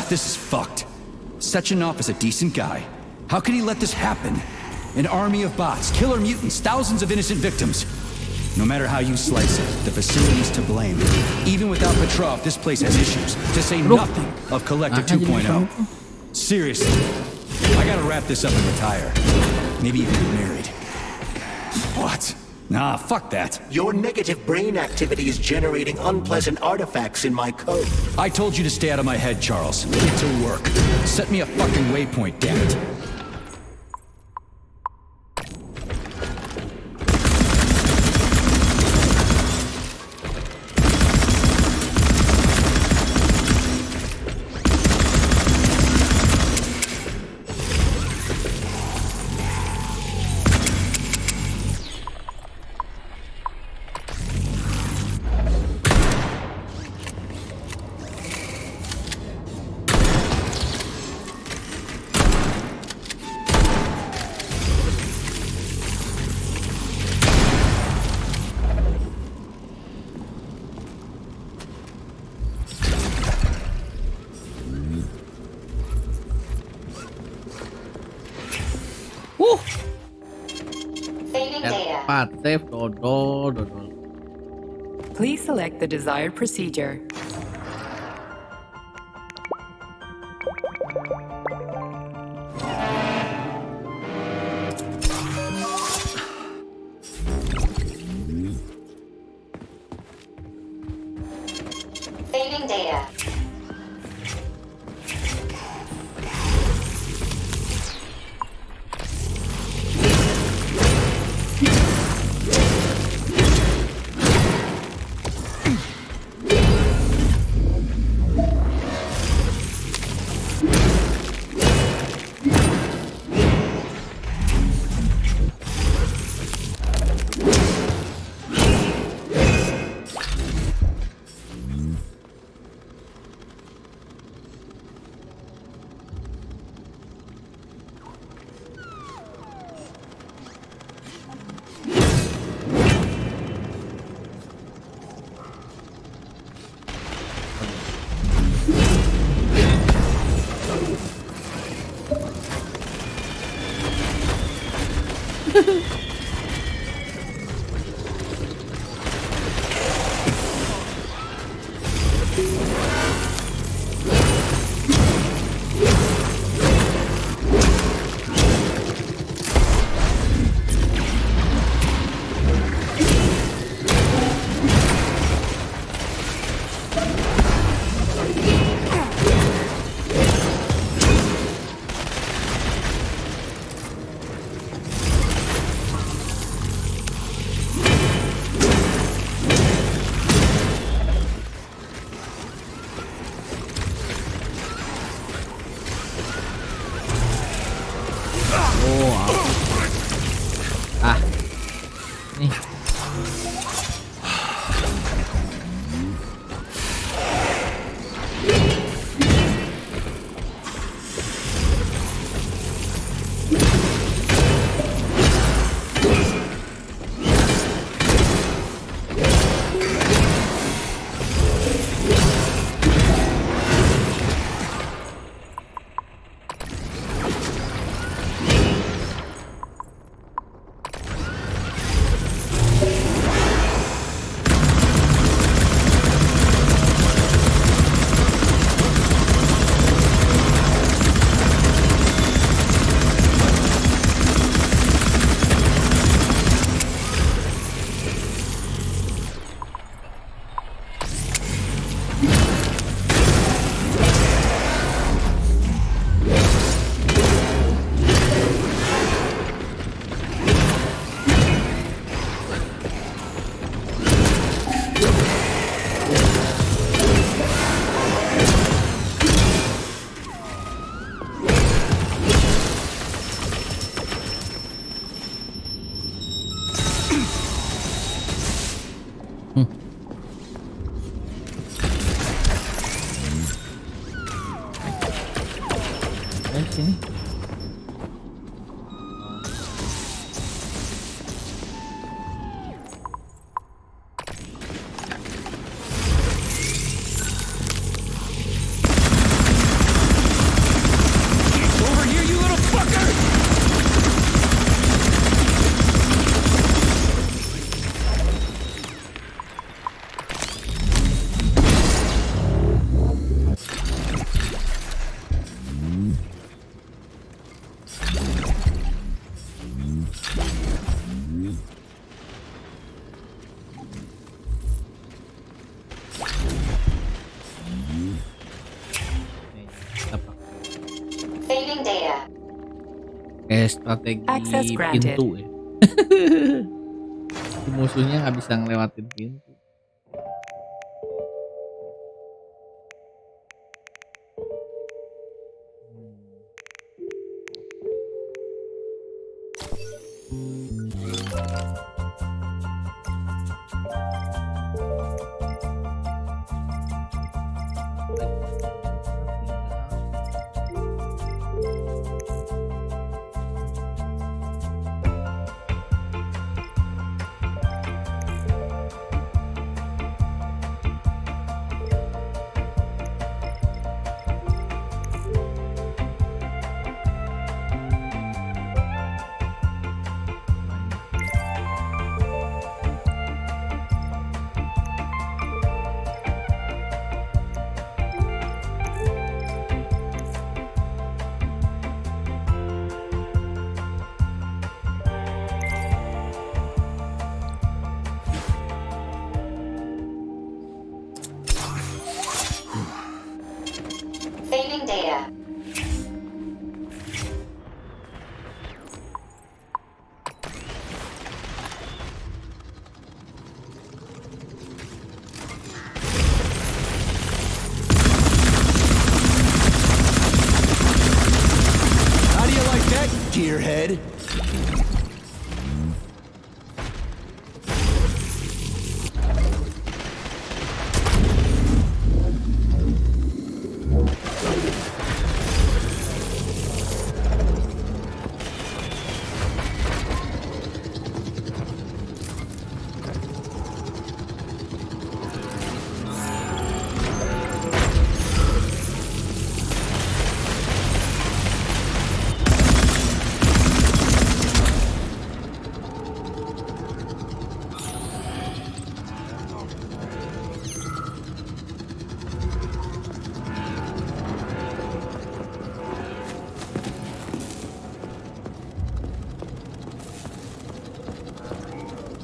This is fucked. Sechenov is a decent guy. How could he let this happen? An army of bots, killer mutants, thousands of innocent victims. No matter how you slice it, the facility's to blame. Even without Petrov, this place has issues, to say nothing of Collective 2.0. Seriously, I gotta wrap this up and retire. Maybe even get married. What? Nah, fuck that. Your negative brain activity is generating unpleasant artifacts in my code. I told you to stay out of my head, Charles. Get to work. Set me a fucking waypoint, damn it. Saving data. Save dodol. Please select the desired procedure. Saving data. sini? Over here, you little fucker! Saving data. Kayak strategi Access granted. pintu ya. Musuhnya nggak bisa ngelewatin pintu. Saving data. How do you like that, gearhead?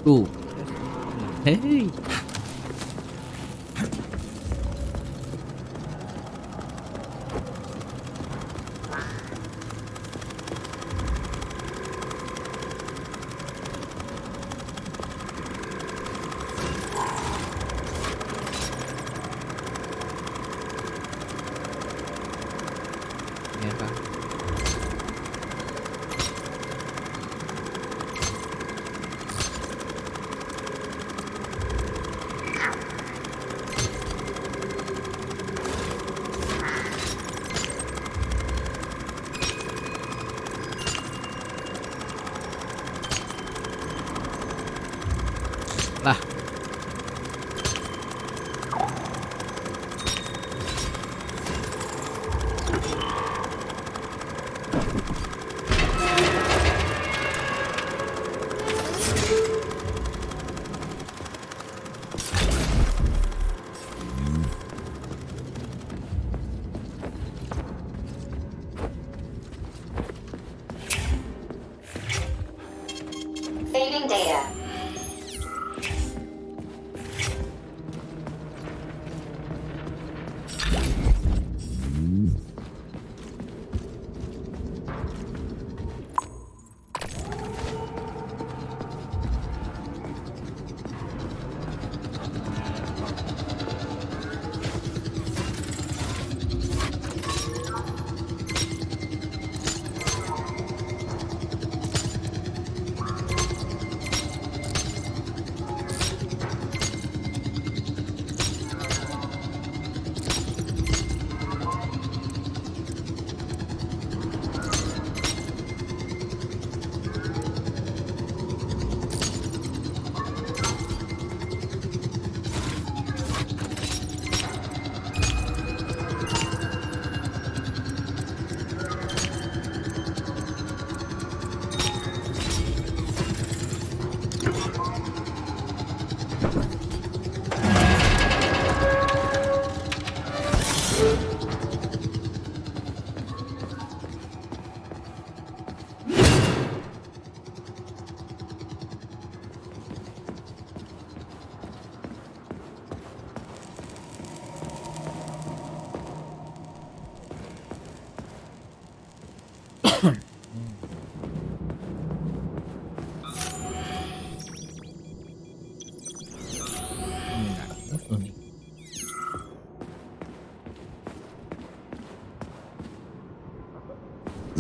Tuh. Hey. Ternyata. Lah.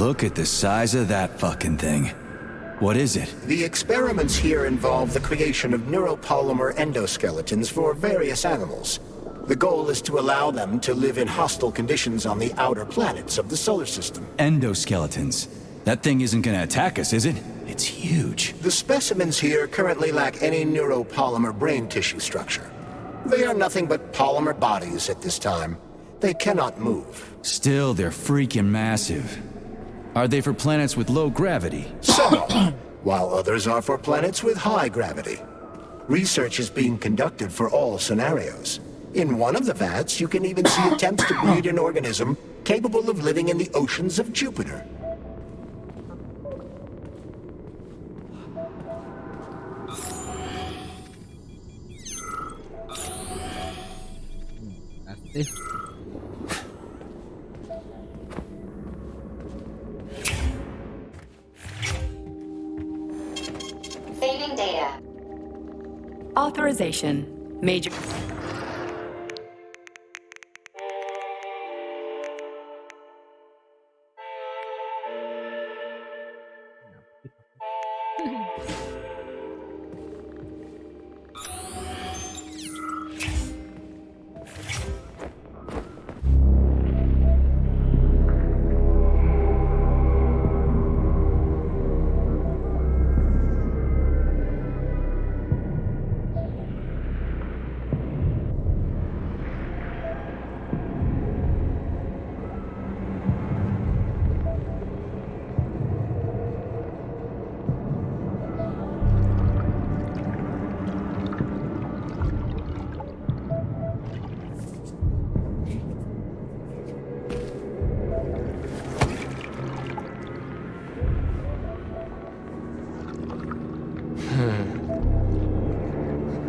Look at the size of that fucking thing. What is it? The experiments here involve the creation of neuropolymer endoskeletons for various animals. The goal is to allow them to live in hostile conditions on the outer planets of the solar system. Endoskeletons. That thing isn't gonna attack us, is it? It's huge. The specimens here currently lack any neuropolymer brain tissue structure. They are nothing but polymer bodies at this time. They cannot move. Still, they're freaking massive. Are they for planets with low gravity? Some are, while others are for planets with high gravity. Research is being conducted for all scenarios. In one of the vats, you can even see attempts to breed an organism capable of living in the oceans of Jupiter. Saving data. Authorization. Major.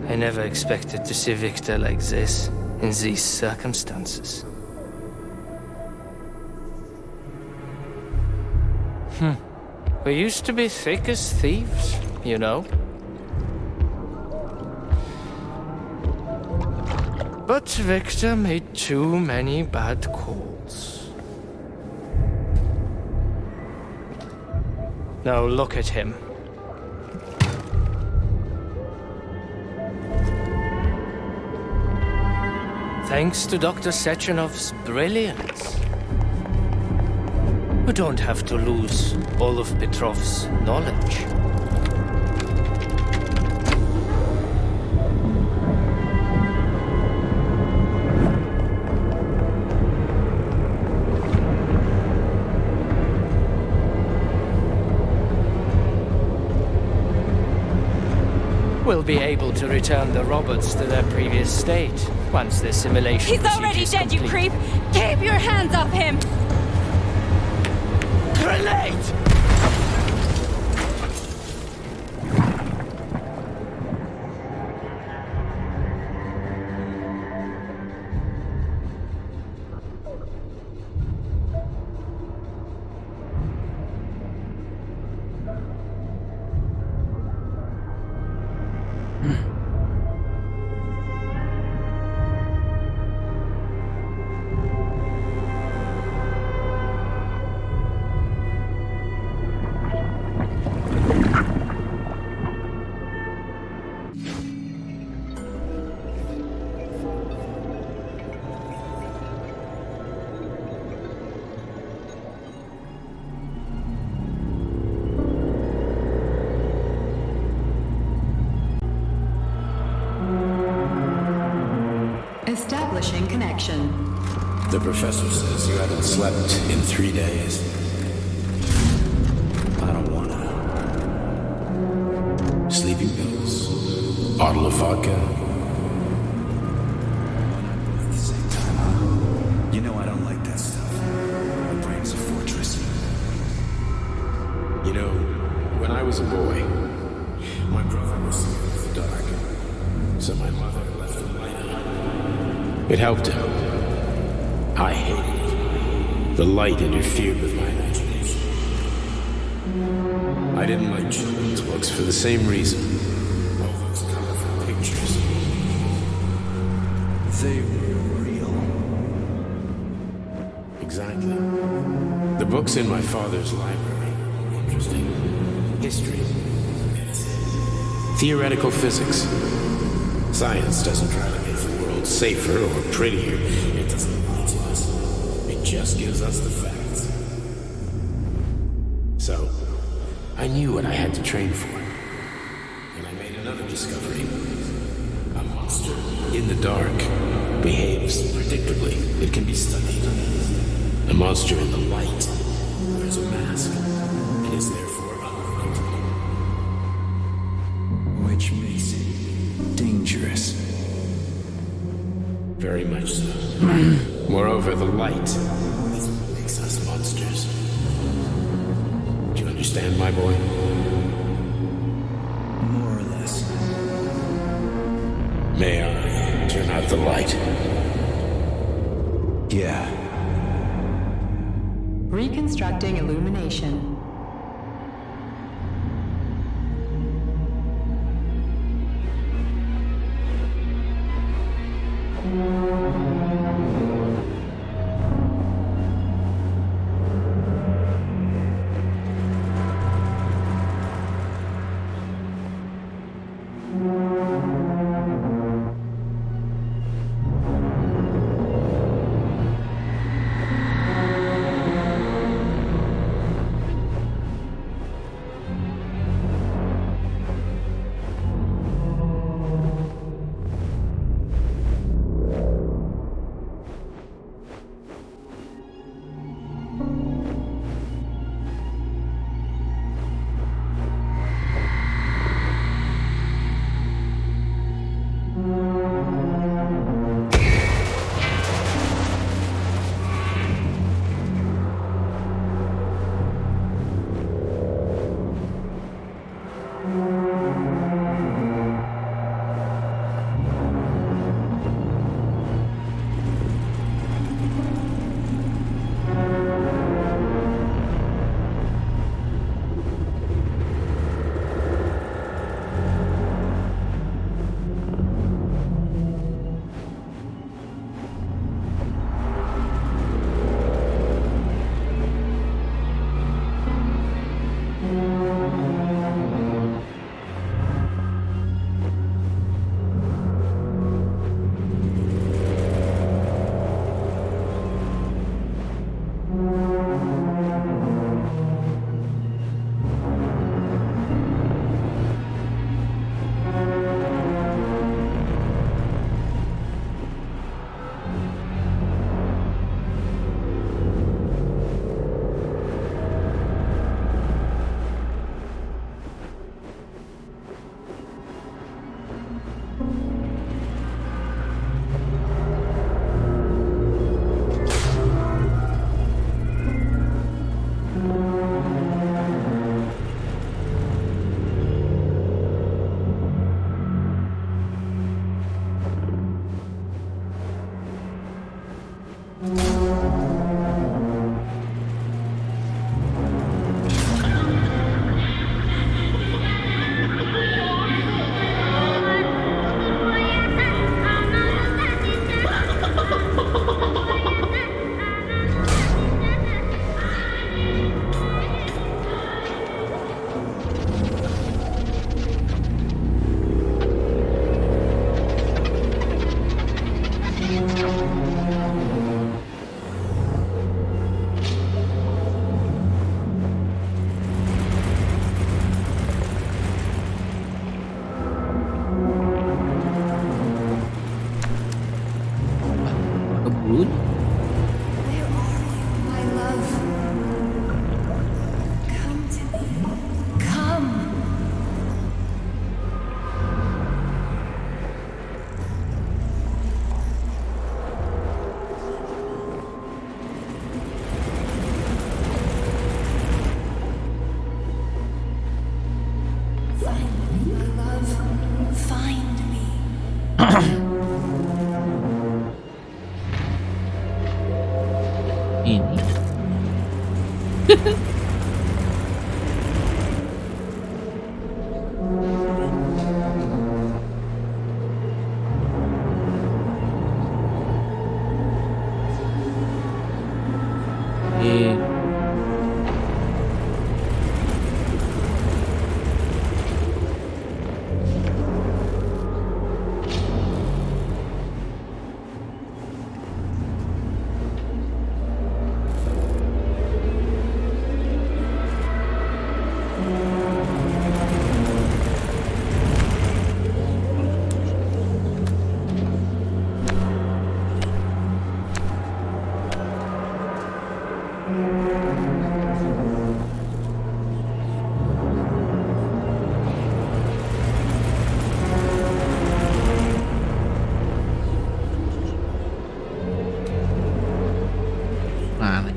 I never expected to see Victor like this, in these circumstances. We used to be thick as thieves, you know? But Victor made too many bad calls. Now look at him. Thanks to Dr. Sechenov's brilliance, we don't have to lose all of Petrov's knowledge. We'll be able to return the robots to their previous state once the simulation He's already dead, you creep! Keep your hands off him! Grenade! Establishing connection. The professor says you haven't slept in 3 days. I don't wanna. Sleeping pills. Bottle of vodka. You know I don't like that stuff. My brain's a fortress. You know, when I was a boy, my brother was scared of the dark. So my mother left the light on. It helped him. I hated it. The light interfered with my imagination. I didn't like children's books for the same reason. All those colorful pictures. They were real. Exactly. The books in my father's library. Interesting. History. Theoretical physics. Science doesn't try to make the world safer or prettier. It doesn't lie to us. It just gives us the facts. So, I knew what I had to train for. And I made another discovery. A monster in the dark behaves predictably. It can be studied. A monster in the light wears a mask and is therefore unpredictable. Which makes it dangerous. Very much so. Moreover, the light is what makes us monsters. Do you understand, my boy? More or less. May I turn out the light? Yeah. Reconstructing illumination. Ini. Mana ya?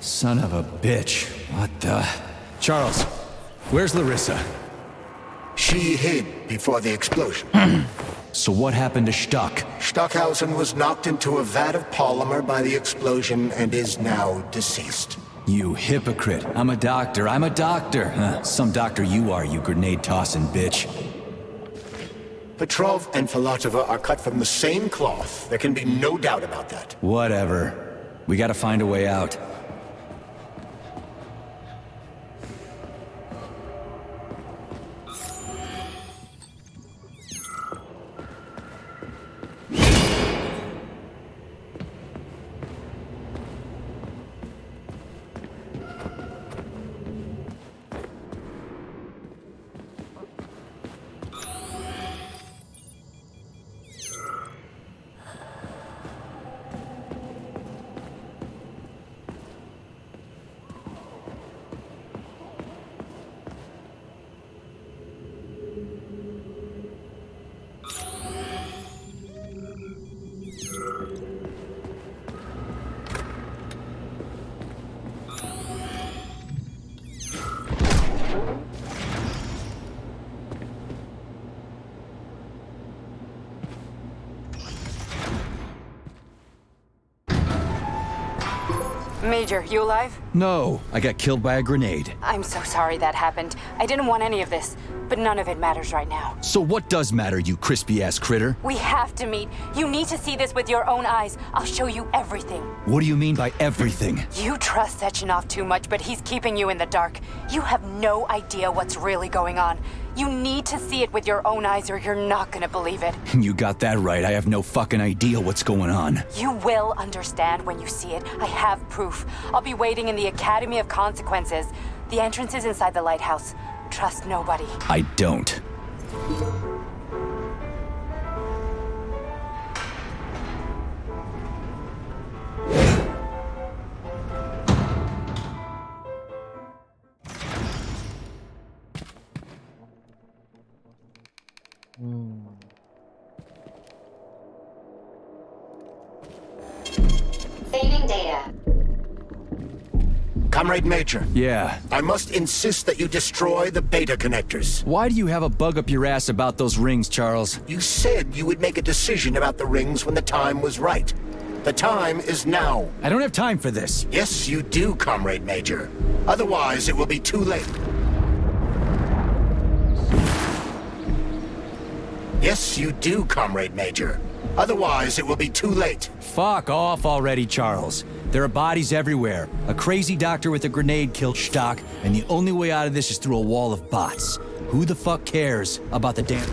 Son of a bitch. What the... Charles, where's Larissa? She hid before the explosion. So what happened to Stuck? Stockhausen was knocked into a vat of polymer by the explosion and is now deceased. You hypocrite. I'm a doctor. Some doctor you are, you grenade-tossing bitch. Petrov and Filatova are cut from the same cloth. There can be no doubt about that. Whatever. We gotta find a way out. Major, you alive? No, I got killed by a grenade. I'm so sorry that happened. I didn't want any of this, but none of it matters right now. So what does matter, you crispy-ass critter? We have to meet. You need to see this with your own eyes. I'll show you everything. What do you mean by everything? You trust Sechenov too much, but he's keeping you in the dark. You have no idea what's really going on. You need to see it with your own eyes or you're not gonna believe it. You got that right. I have no fucking idea what's going on. You will understand when you see it. I have proof. I'll be waiting in the Academy of Consequences. The entrance is inside the lighthouse. Trust nobody. I don't. Saving data. Comrade Major. Yeah? I must insist that you destroy the beta connectors. Why do you have a bug up your ass about those rings, Charles? You said you would make a decision about the rings when the time was right. The time is now. I don't have time for this. Yes, you do, Comrade Major. Otherwise, it will be too late. Yes, you do, Comrade Major. Otherwise, it will be too late. Fuck off already, Charles. There are bodies everywhere. A crazy doctor with a grenade killed Stock, and the only way out of this is through a wall of bots. Who the fuck cares about the damn...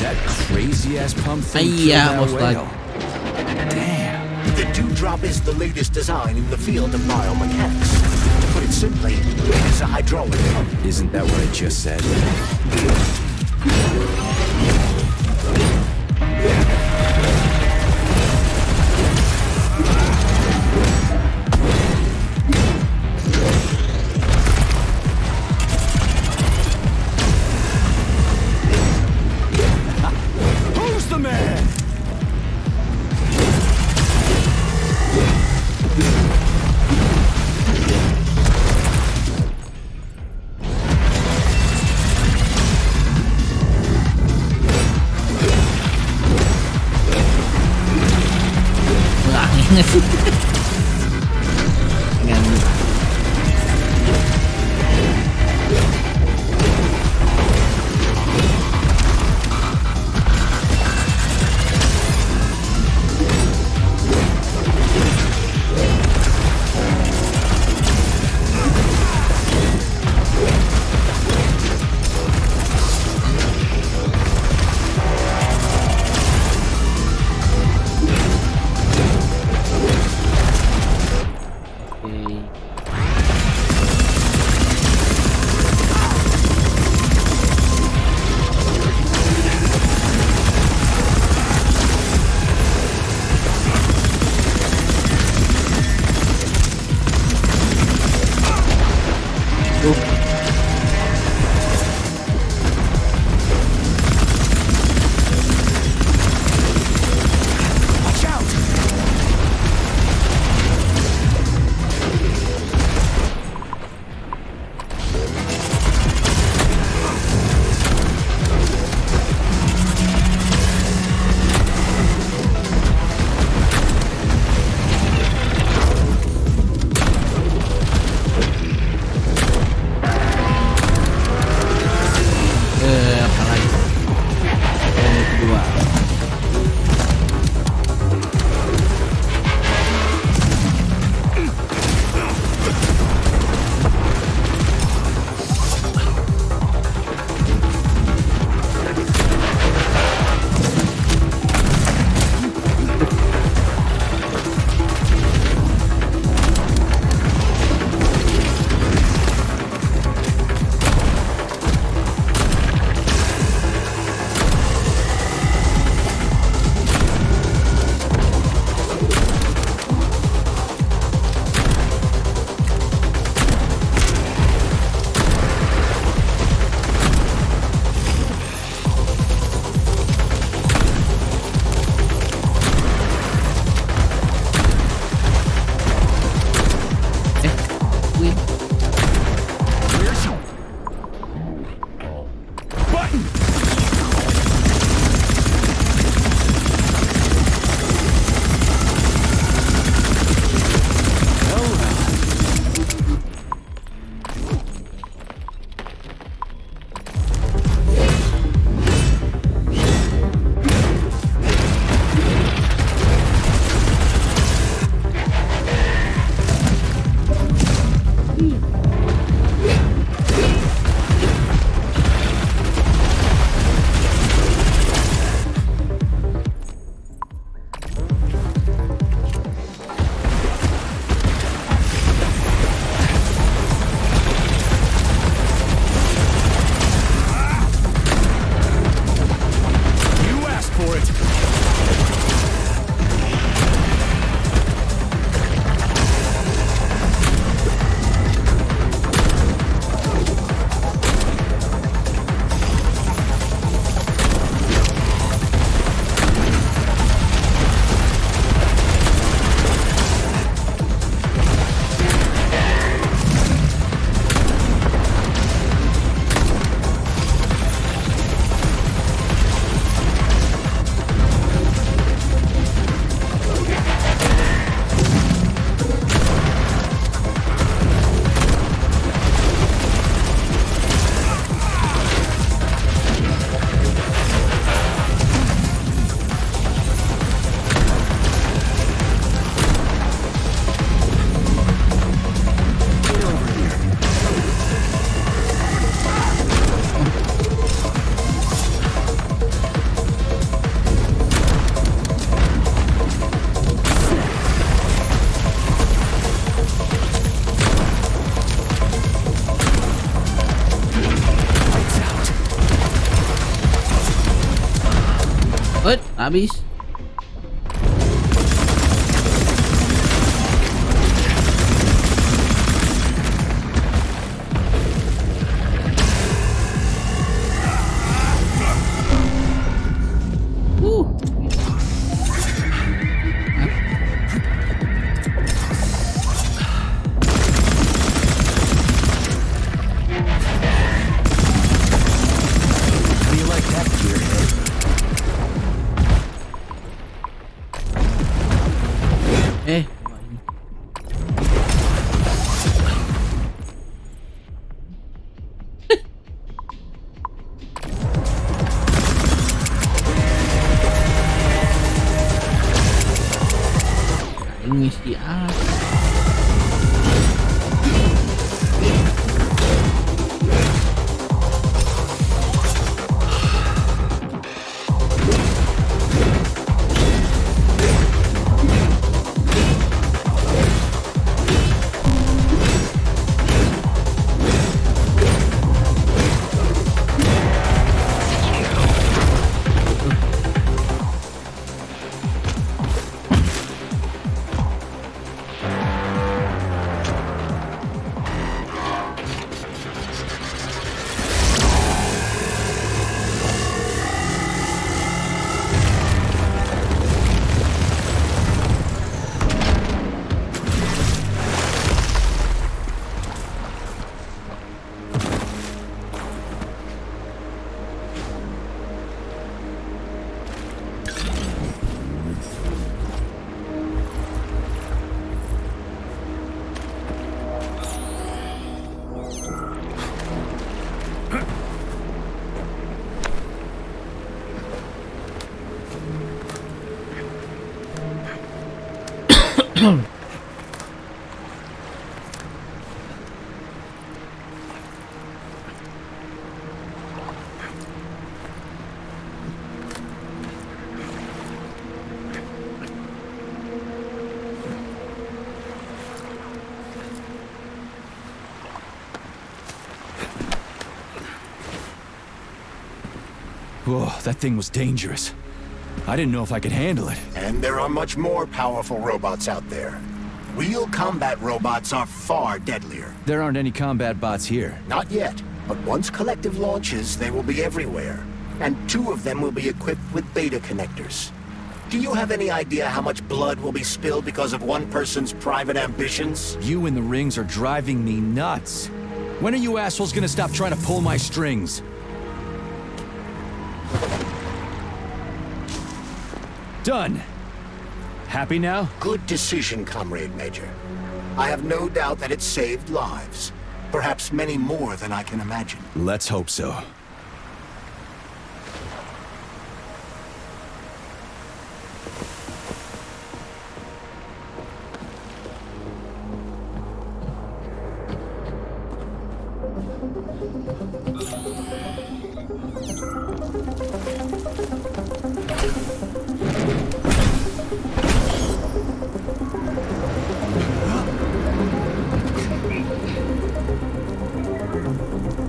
That crazy-ass pump thing killed that whale. The Dewdrop is the latest design in the field of biomechanics. To put it simply, it is a hydraulic pump. Isn't that what I just said? Who's the man? habis. Misi apa? Whoa, that thing was dangerous. I didn't know if I could handle it. And there are much more powerful robots out there. Real combat robots are far deadlier. There aren't any combat bots here. Not yet, but once Collective launches, they will be everywhere. And 2 of them will be equipped with beta connectors. Do you have any idea how much blood will be spilled because of one person's private ambitions? You in the rings are driving me nuts. When are you assholes gonna stop trying to pull my strings? Done. Happy now? Good decision, Comrade Major. I have no doubt that it saved lives. Perhaps many more than I can imagine. Let's hope so.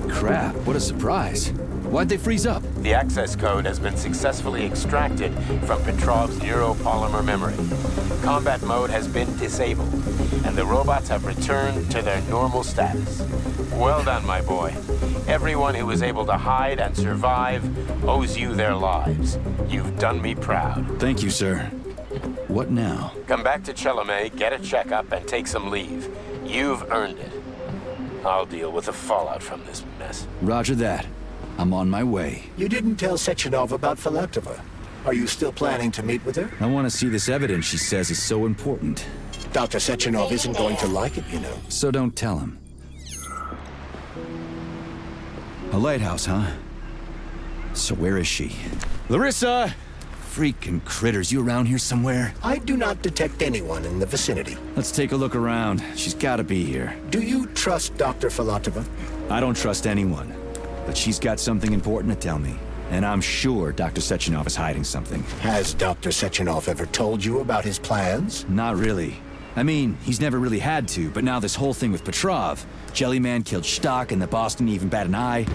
Crap, what a surprise. Why'd they freeze up? The access code has been successfully extracted from Petrov's neuropolymer memory. Combat mode has been disabled, and the robots have returned to their normal status. Well done, my boy. Everyone who was able to hide and survive owes you their lives. You've done me proud. Thank you, sir. What now? Come back to Chelome, get a checkup, and take some leave. You've earned it. I'll deal with the fallout from this mess. Roger that. I'm on my way. You didn't tell Sechenov about Filatova. Are you still planning to meet with her? I want to see this evidence she says is so important. Dr. Sechenov isn't going to like it, you know. So don't tell him. A lighthouse, huh? So where is she? Larissa! Freaking critters, you around here somewhere? I do not detect anyone in the vicinity. Let's take a look around. She's gotta be here. Do you trust Dr. Filatova? I don't trust anyone. But she's got something important to tell me. And I'm sure Dr. Sechenov is hiding something. Has Dr. Sechenov ever told you about his plans? Not really. I mean, he's never really had to, but now this whole thing with Petrov, Jellyman killed Stock and the boss didn't even bat an eye.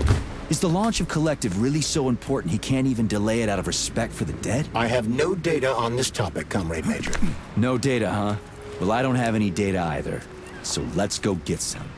Is the launch of Collective really so important he can't even delay it out of respect for the dead? I have no data on this topic, Comrade Major. No data, huh? Well, I don't have any data either. So let's go get some.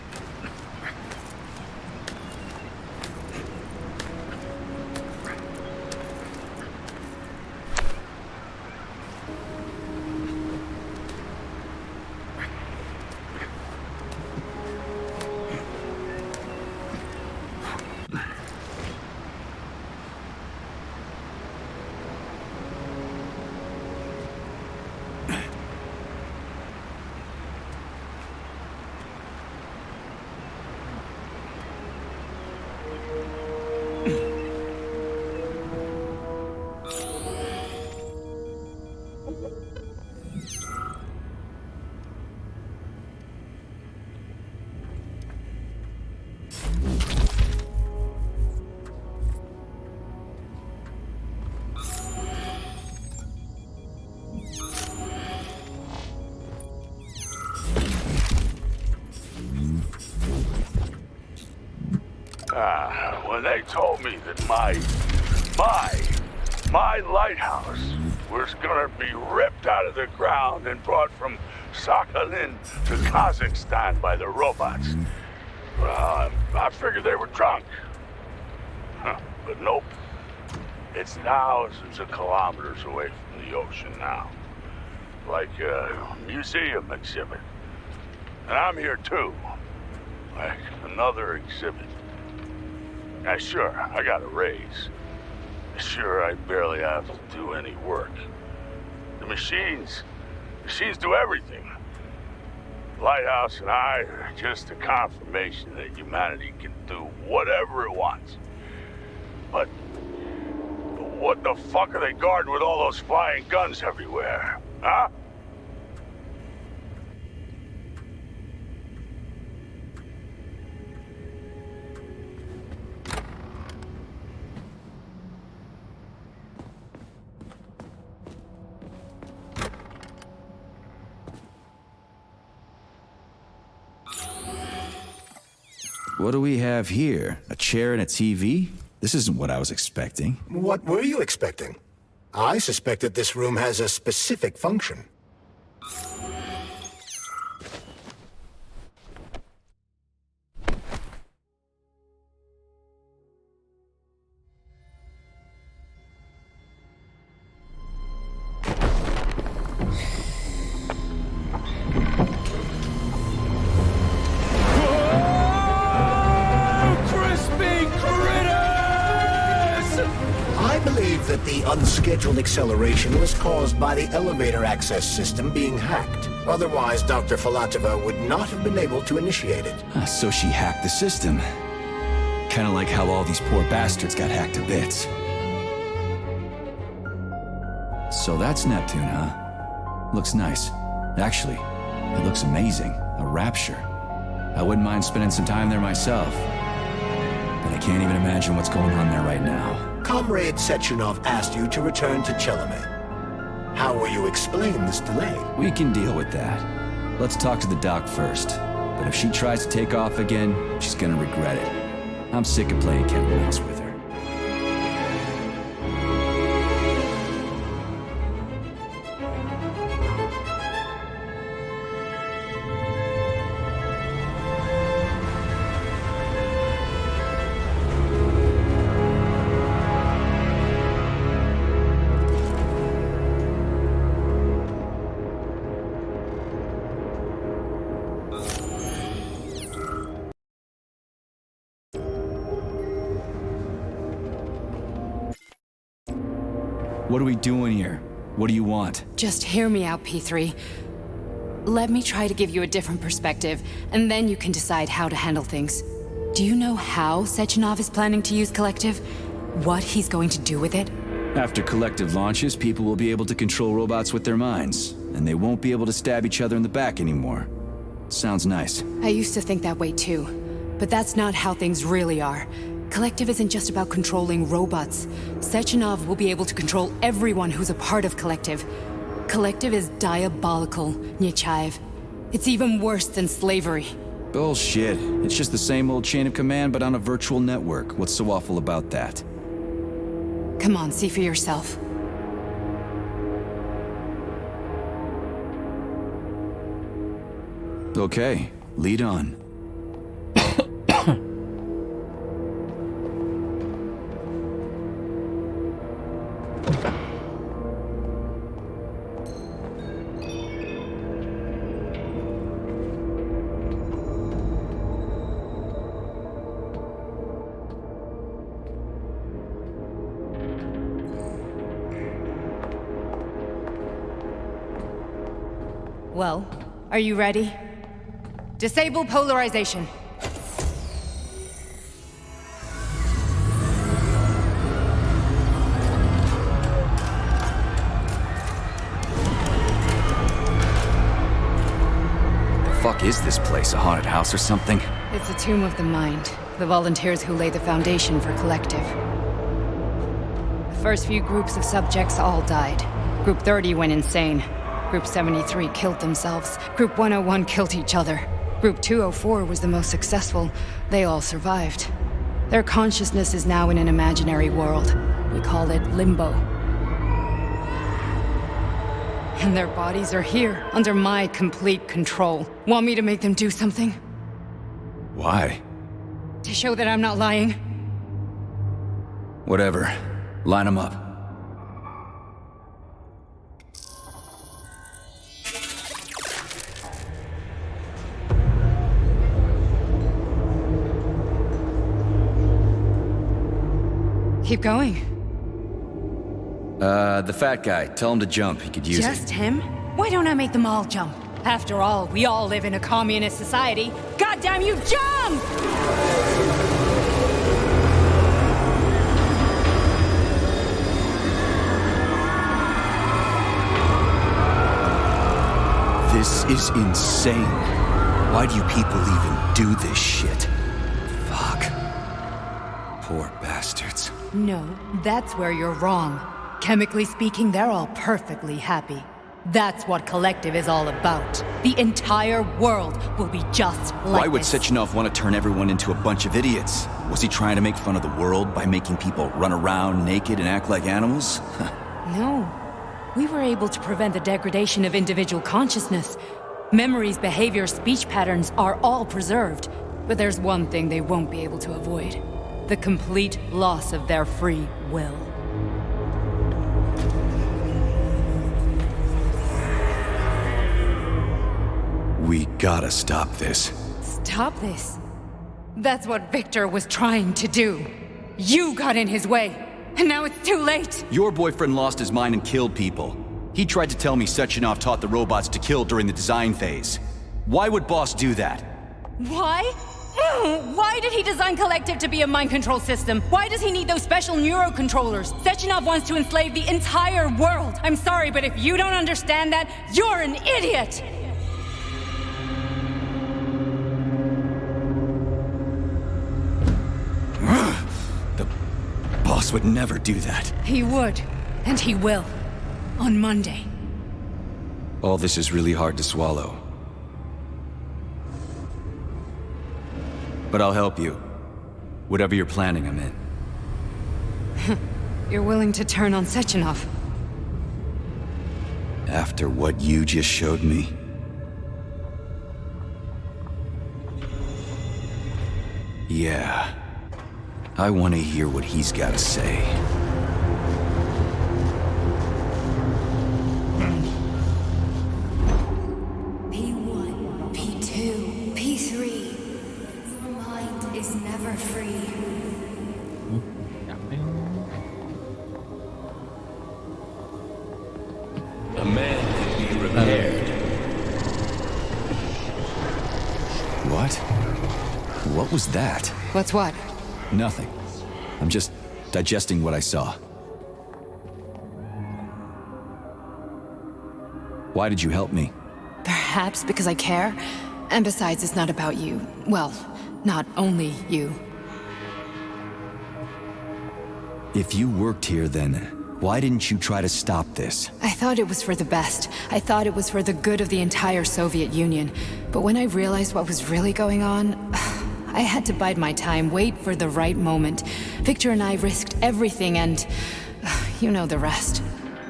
When they told me that my lighthouse was gonna be ripped out of the ground and brought from Sakhalin to Kazakhstan by the robots, well, I figured they were drunk. But nope. It's thousands of kilometers away from the ocean now. Like a museum exhibit. And I'm here too. Like another exhibit. Now, sure, I got a raise. Sure, I barely have to do any work. The machines do everything. Lighthouse and I are just a confirmation that humanity can do whatever it wants. But what the fuck are they guarding with all those flying guns everywhere, huh? What do we have here? A chair and a TV? This isn't what I was expecting. What were you expecting? I suspect that this room has a specific function. That the unscheduled acceleration was caused by the elevator access system being hacked. Otherwise, Dr. Filatova would not have been able to initiate it. So she hacked the system. Kinda like how all these poor bastards got hacked to bits. So that's Neptune, huh? Looks nice. Actually, it looks amazing. A rapture. I wouldn't mind spending some time there myself. But I can't even imagine what's going on there right now. Comrade Sechenov asked you to return to Chelome. How will you explain this delay? We can deal with that. Let's talk to the doc first. But if she tries to take off again, she's gonna regret it. I'm sick of playing cat and mouse with her. What are we doing here? What do you want? Just hear me out, P3. Let me try to give you a different perspective, and then you can decide how to handle things. Do you know how Sechenov is planning to use Collective? What he's going to do with it? After Collective launches, people will be able to control robots with their minds, and they won't be able to stab each other in the back anymore. Sounds nice. I used to think that way too, but that's not how things really are. Collective isn't just about controlling robots. Sechenov will be able to control everyone who's a part of Collective. Collective is diabolical, Nechayev. It's even worse than slavery. Bullshit. It's just the same old chain of command, but on a virtual network. What's so awful about that? Come on, see for yourself. Okay, lead on. Well, are you ready? Disable polarization. Fuck is this place? A haunted house or something? It's a tomb of the mind. The volunteers who lay the foundation for Collective. The first few groups of subjects all died. Group 30 went insane. Group 73 killed themselves. Group 101 killed each other. Group 204 was the most successful. They all survived. Their consciousness is now in an imaginary world. We call it Limbo. And their bodies are here, under my complete control. Want me to make them do something? Why? To show that I'm not lying? Whatever. Line them up. Keep going. The fat guy. Tell him to jump. He could use it. Just him? Why don't I make them all jump? After all, we all live in a communist society. Goddamn you, jump! This is insane. Why do you people even do this shit? Fuck. Poor bastards. No, that's where you're wrong. Chemically speaking, they're all perfectly happy. That's what Collective is all about. The entire world will be just like Why would this. Sechenov want to turn everyone into a bunch of idiots? Was he trying to make fun of the world by making people run around naked and act like animals? No. We were able to prevent the degradation of individual consciousness. Memories, behavior, speech patterns are all preserved. But there's one thing they won't be able to avoid. The complete loss of their free will. We gotta stop this. Stop this. That's what Victor was trying to do. You got in his way, and now it's too late. Your boyfriend lost his mind and killed people. He tried to tell me Sechenov taught the robots to kill during the design phase. Why would Boss do that? Why? Why did he design Collective to be a mind control system? Why does he need those special neurocontrollers? Sechenov wants to enslave the entire world. I'm sorry, but if you don't understand that, you're an idiot! The boss would never do that. He would, and he will. On Monday. All this is really hard to swallow. But I'll help you. Whatever you're planning, I'm in. You're willing to turn on Sechenov? After what you just showed me? Yeah. I want to hear what he's got to say. P1, P2, P3. Your mind is never free. A man can be repaired. What? What was that? What's what? Nothing. I'm just digesting what I saw. Why did you help me? Perhaps because I care. And besides, it's not about you. Well, not only you. If you worked here, then Why didn't you try to stop this? I thought it was for the best. I thought it was for the good of the entire Soviet Union. But when I realized what was really going on, I had to bide my time, wait for the right moment. Victor and I risked everything and you know the rest.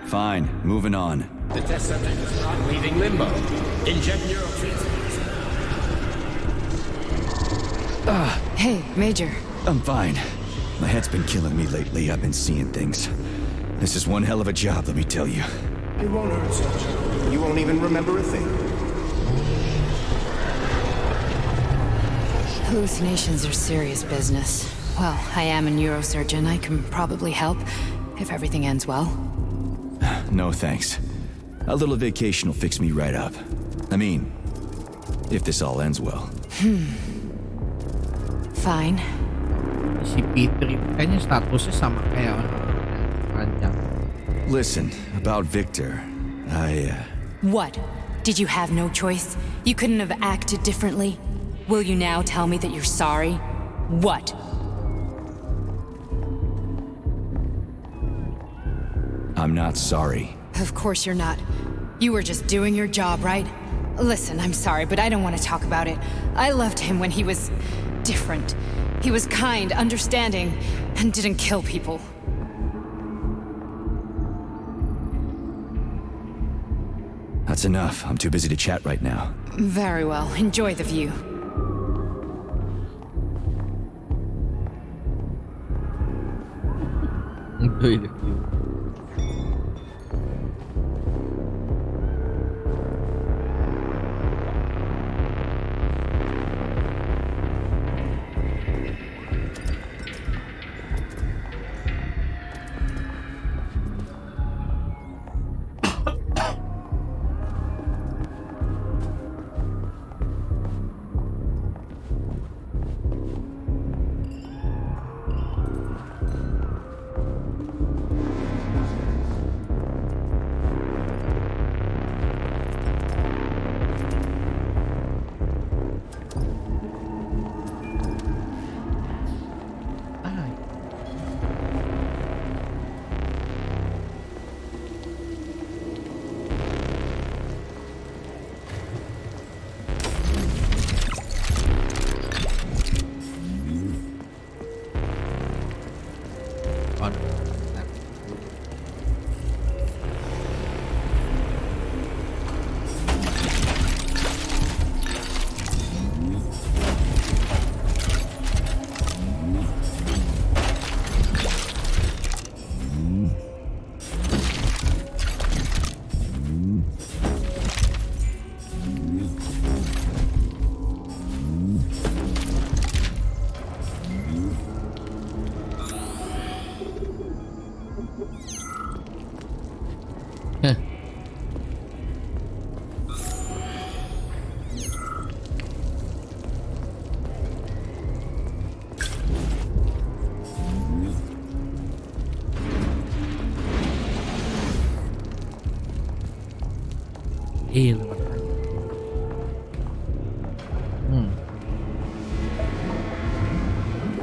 Fine, moving on. The test subject is not leaving limbo. Inject neurotransmitters. Hey, Major. I'm fine. My head's been killing me lately. I've been seeing things. This is one hell of a job, let me tell you. It won't hurt, Sergeant. You won't even remember a thing. Hallucinations are serious business. Well, I am a neurosurgeon. I can probably help, if everything ends well. No thanks. A little vacation will fix me right up. I mean, if this all ends well. Fine. Si Peter itu kayaknya statusnya sama kayak orang ranjang. Listen, about Victor, What? Did you have no choice? You couldn't have acted differently? Will you now tell me that you're sorry? What? I'm not sorry. Of course you're not. You were just doing your job, right? Listen, I'm sorry, but I don't want to talk about it. I loved him when he was different. He was kind, understanding, and didn't kill people. That's enough. I'm too busy to chat right now. Very well. Enjoy the view. Enjoy the view.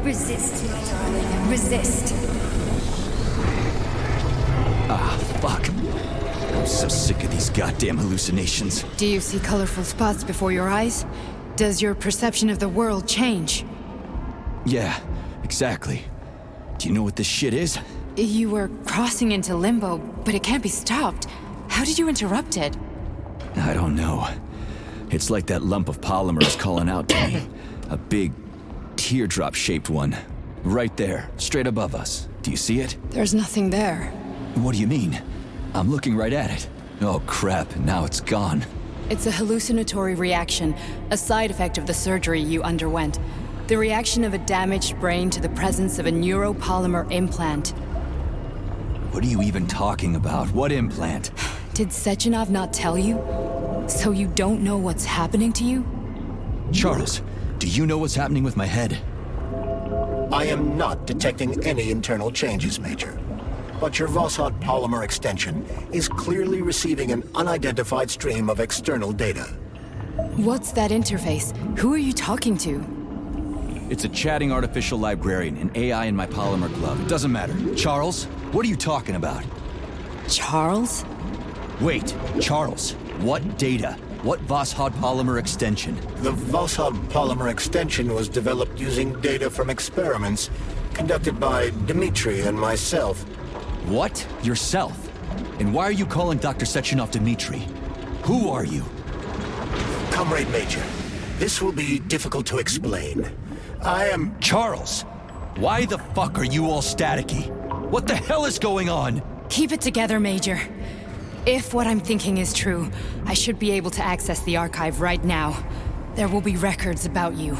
Resist, my darling. Resist. Ah, fuck. I'm so sick of these goddamn hallucinations. Do you see colorful spots before your eyes? Does your perception of the world change? Yeah, exactly. Do you know what this shit is? You were crossing into limbo, but it can't be stopped. How did you interrupt it? I don't know. It's like that lump of polymer is calling out to me. A big, teardrop-shaped one. Right there, straight above us. Do you see it? There's nothing there. What do you mean? I'm looking right at it. Oh crap, now it's gone. It's a hallucinatory reaction, a side effect of the surgery you underwent. The reaction of a damaged brain to the presence of a neuropolymer implant. What are you even talking about? What implant? Did Sechenov not tell you? So you don't know what's happening to you? Charles, do you know what's happening with my head? I am not detecting any internal changes, Major. But your Vossot polymer extension is clearly receiving an unidentified stream of external data. What's that interface? Who are you talking to? It's a chatting artificial librarian, an AI in my polymer glove. It doesn't matter. Charles, what are you talking about? Charles? Wait, Charles, what data? What Voskhod polymer extension? The Voskhod polymer extension was developed using data from experiments conducted by Dmitri and myself. What? Yourself? And why are you calling Dr. Sechenov Dmitri? Who are you? Comrade Major, this will be difficult to explain. I am... Charles! Why the fuck are you all staticky? What the hell is going on? Keep it together, Major. If what I'm thinking is true, I should be able to access the archive right now. There will be records about you.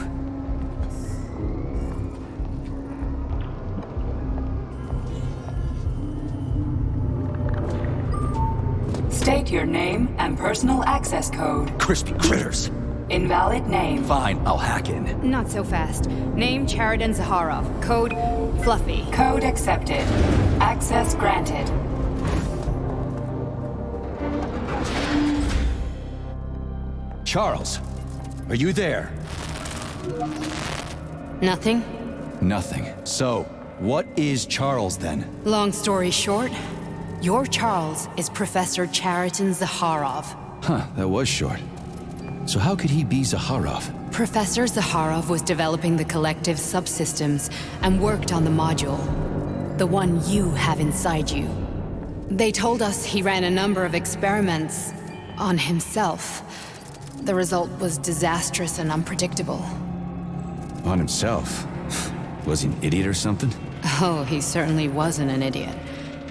State your name and personal access code. Crispy critters. Invalid name. Fine, I'll hack in. Not so fast. Name Cheriton Zaharov. Code Fluffy. Code accepted. Access granted. Charles, are you there? Nothing? Nothing. So, what is Charles then? Long story short, your Charles is Professor Cheriton Zaharov. Huh, that was short. So how could he be Zaharov? Professor Zaharov was developing the collective subsystems and worked on the module. The one you have inside you. They told us he ran a number of experiments on himself. The result was disastrous and unpredictable. On himself? Was he an idiot or something? Oh, he certainly wasn't an idiot.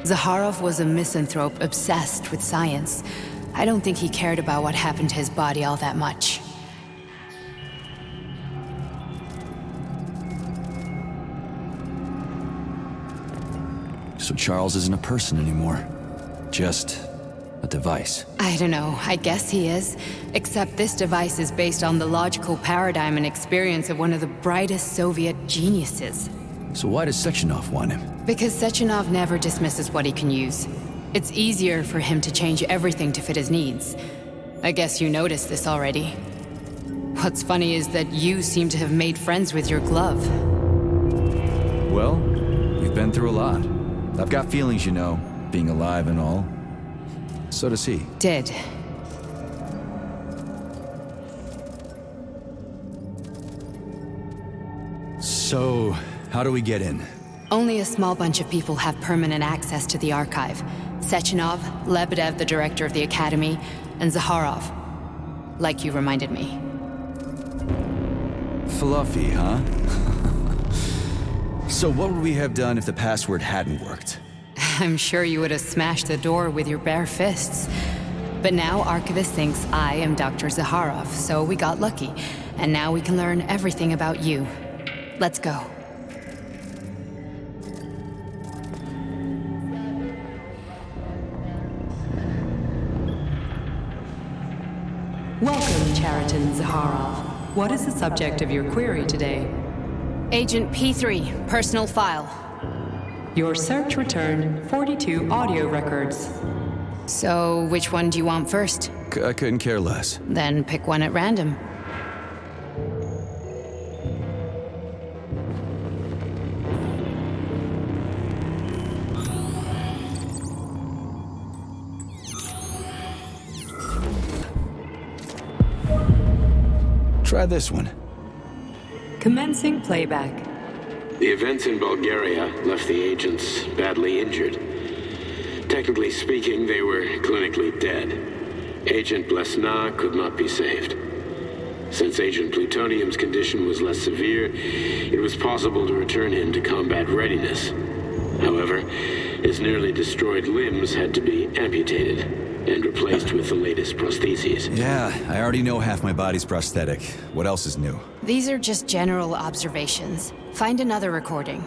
Zaharov was a misanthrope obsessed with science. I don't think he cared about what happened to his body all that much. So Charles isn't a person anymore. Just a device. I don't know, I guess he is. Except this device is based on the logical paradigm and experience of one of the brightest Soviet geniuses. So why does Sechenov want him? Because Sechenov never dismisses what he can use. It's easier for him to change everything to fit his needs. I guess you noticed this already. What's funny is that you seem to have made friends with your glove. Well, we've been through a lot. I've got feelings, you know, being alive and all. So does he. Did. So, how do we get in? Only a small bunch of people have permanent access to the archive. Sechenov, Lebedev, the director of the Academy, and Zaharov. Like you reminded me. Fluffy, huh? So what would we have done if the password hadn't worked? I'm sure you would have smashed the door with your bare fists. But now Archivist thinks I am Dr. Zaharov, so we got lucky. And now we can learn everything about you. Let's go. Welcome, Cheriton Zaharov. What is the subject of your query today? Agent P3, personal file. Your search returned 42 audio records. So, which one do you want first? I couldn't care less. Then pick one at random. Try this one. Commencing playback. The events in Bulgaria left the agents badly injured. Technically speaking, they were clinically dead. Agent Blesna could not be saved. Since Agent Plutonium's condition was less severe, it was possible to return him to combat readiness. However, his nearly destroyed limbs had to be amputated and replaced with the latest prostheses. Yeah, I already know half my body's prosthetic. What else is new? These are just general observations. Find another recording.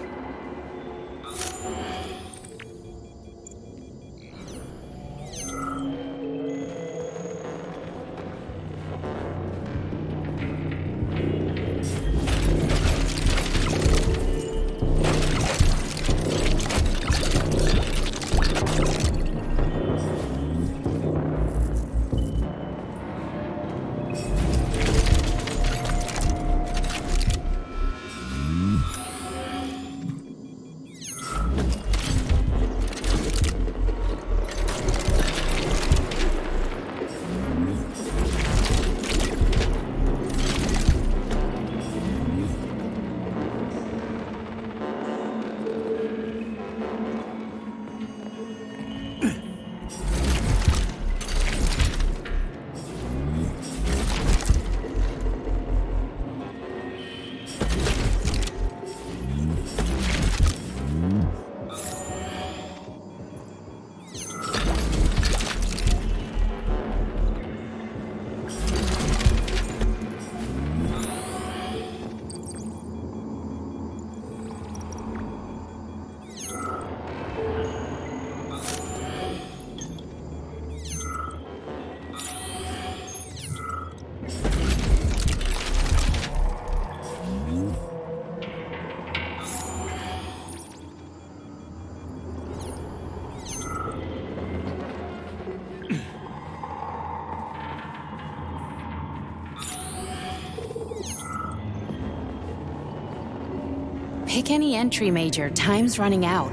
Pick any entry, Major. Time's running out.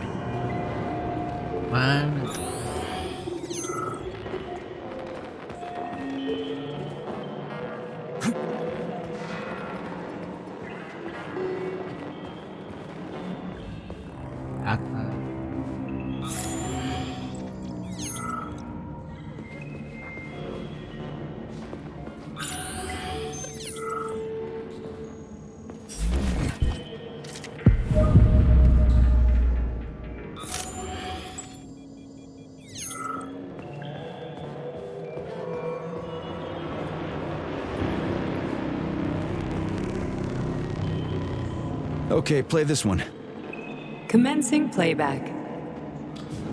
Mana? Atas. Okay, play this one. Commencing playback.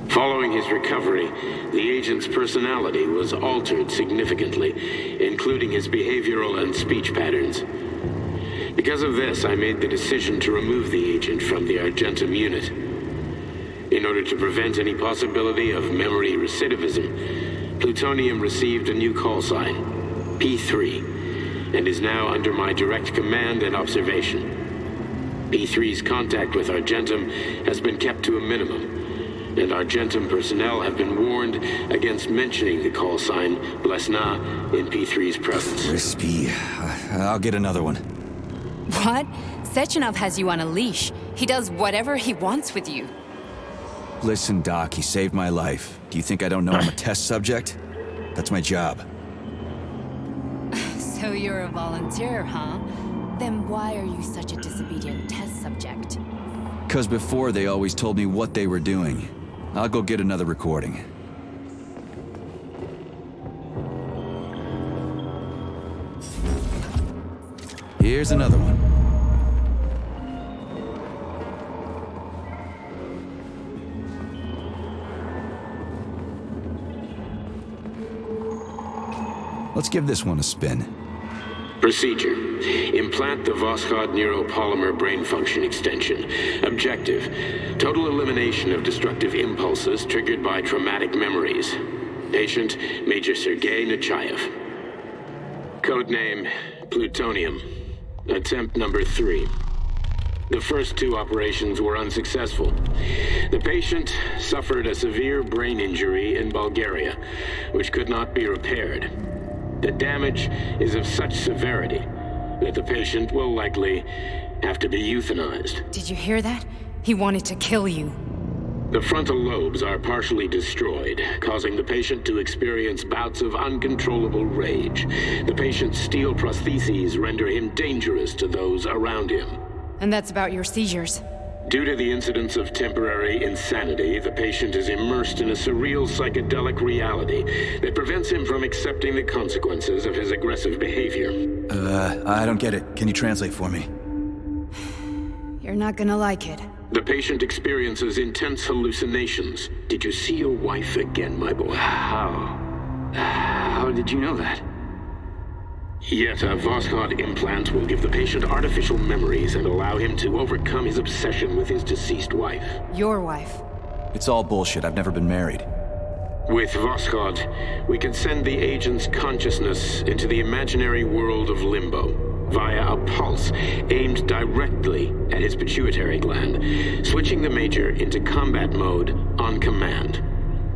Following his recovery, the agent's personality was altered significantly, including his behavioral and speech patterns. Because of this, I made the decision to remove the agent from the Argentum unit. In order to prevent any possibility of memory recidivism, Plutonium received a new call sign, P3, and is now under my direct command and observation. P3's contact with Argentum has been kept to a minimum, and Argentum personnel have been warned against mentioning the call sign Blesna in P3's presence. Crispy. I'll get another one. What? Sechenov has you on a leash. He does whatever he wants with you. Listen, Doc, he saved my life. Do you think I don't know I'm a test subject? That's my job. So you're a volunteer, huh? Then why are you such a disobedient test subject? 'Cause before they always told me what they were doing. I'll go get another recording. Here's another one. Let's give this one a spin. Procedure. Implant the Voskhod neuropolymer brain function extension. Objective. Total elimination of destructive impulses triggered by traumatic memories. Patient, Major Sergei Nechayev. Codename, Plutonium. Attempt number 3. The first 2 operations were unsuccessful. The patient suffered a severe brain injury in Bulgaria, which could not be repaired. The damage is of such severity that the patient will likely have to be euthanized. Did you hear that? He wanted to kill you. The frontal lobes are partially destroyed, causing the patient to experience bouts of uncontrollable rage. The patient's steel prostheses render him dangerous to those around him. And that's about your seizures. Due to the incidence of temporary insanity, the patient is immersed in a surreal psychedelic reality that prevents him from accepting the consequences of his aggressive behavior. I don't get it. Can you translate for me? You're not gonna like it. The patient experiences intense hallucinations. Did you see your wife again, my boy? How did you know that? Yet a Voskhod implant will give the patient artificial memories and allow him to overcome his obsession with his deceased wife. Your wife. It's all bullshit. I've never been married. With Voskhod, we can send the agent's consciousness into the imaginary world of limbo via a pulse aimed directly at his pituitary gland, switching the Major into combat mode on command.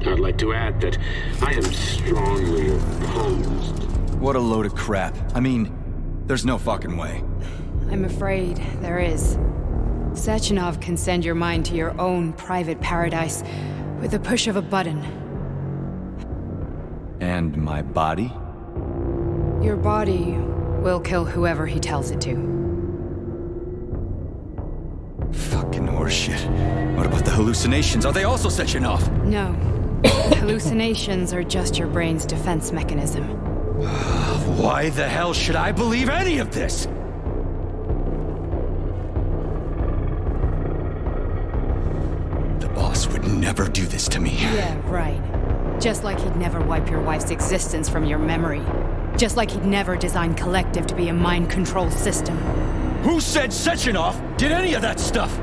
I'd like to add that I am strongly opposed. What a load of crap. I mean, there's no fucking way. I'm afraid there is. Sechenov can send your mind to your own private paradise with the push of a button. And my body? Your body will kill whoever he tells it to. Fucking horseshit. What about the hallucinations? Are they also Sechenov? No. Hallucinations are just your brain's defense mechanism. Why the hell should I believe any of this? The boss would never do this to me. Yeah, right. Just like he'd never wipe your wife's existence from your memory. Just like he'd never design Collective to be a mind control system. Who said Sechenov did any of that stuff?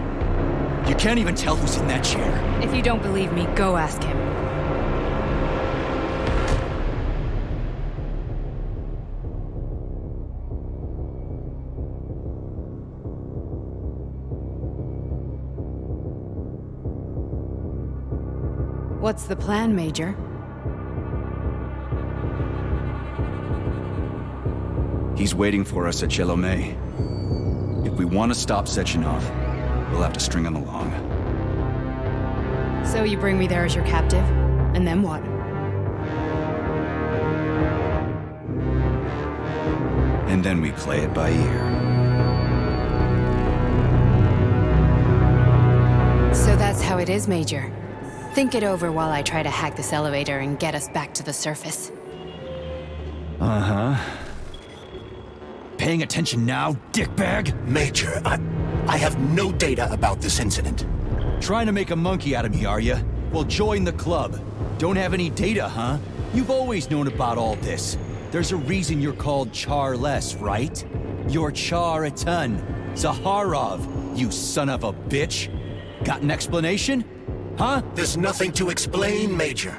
You can't even tell who's in that chair. If you don't believe me, go ask him. What's the plan, Major? He's waiting for us at Chelomey. If we want to stop Sechenov, we'll have to string him along. So you bring me there as your captive, and then what? And then we play it by ear. So that's how it is, Major. Think it over while I try to hack this elevator and get us back to the surface. Uh-huh. Paying attention now, dickbag? Major, I have no data about this incident. Trying to make a monkey out of me, are ya? Well, join the club. Don't have any data, huh? You've always known about all this. There's a reason you're called Charless, right? You're Char-a-ton. Zaharov, you son of a bitch. Got an explanation? Huh? There's nothing to explain, Major.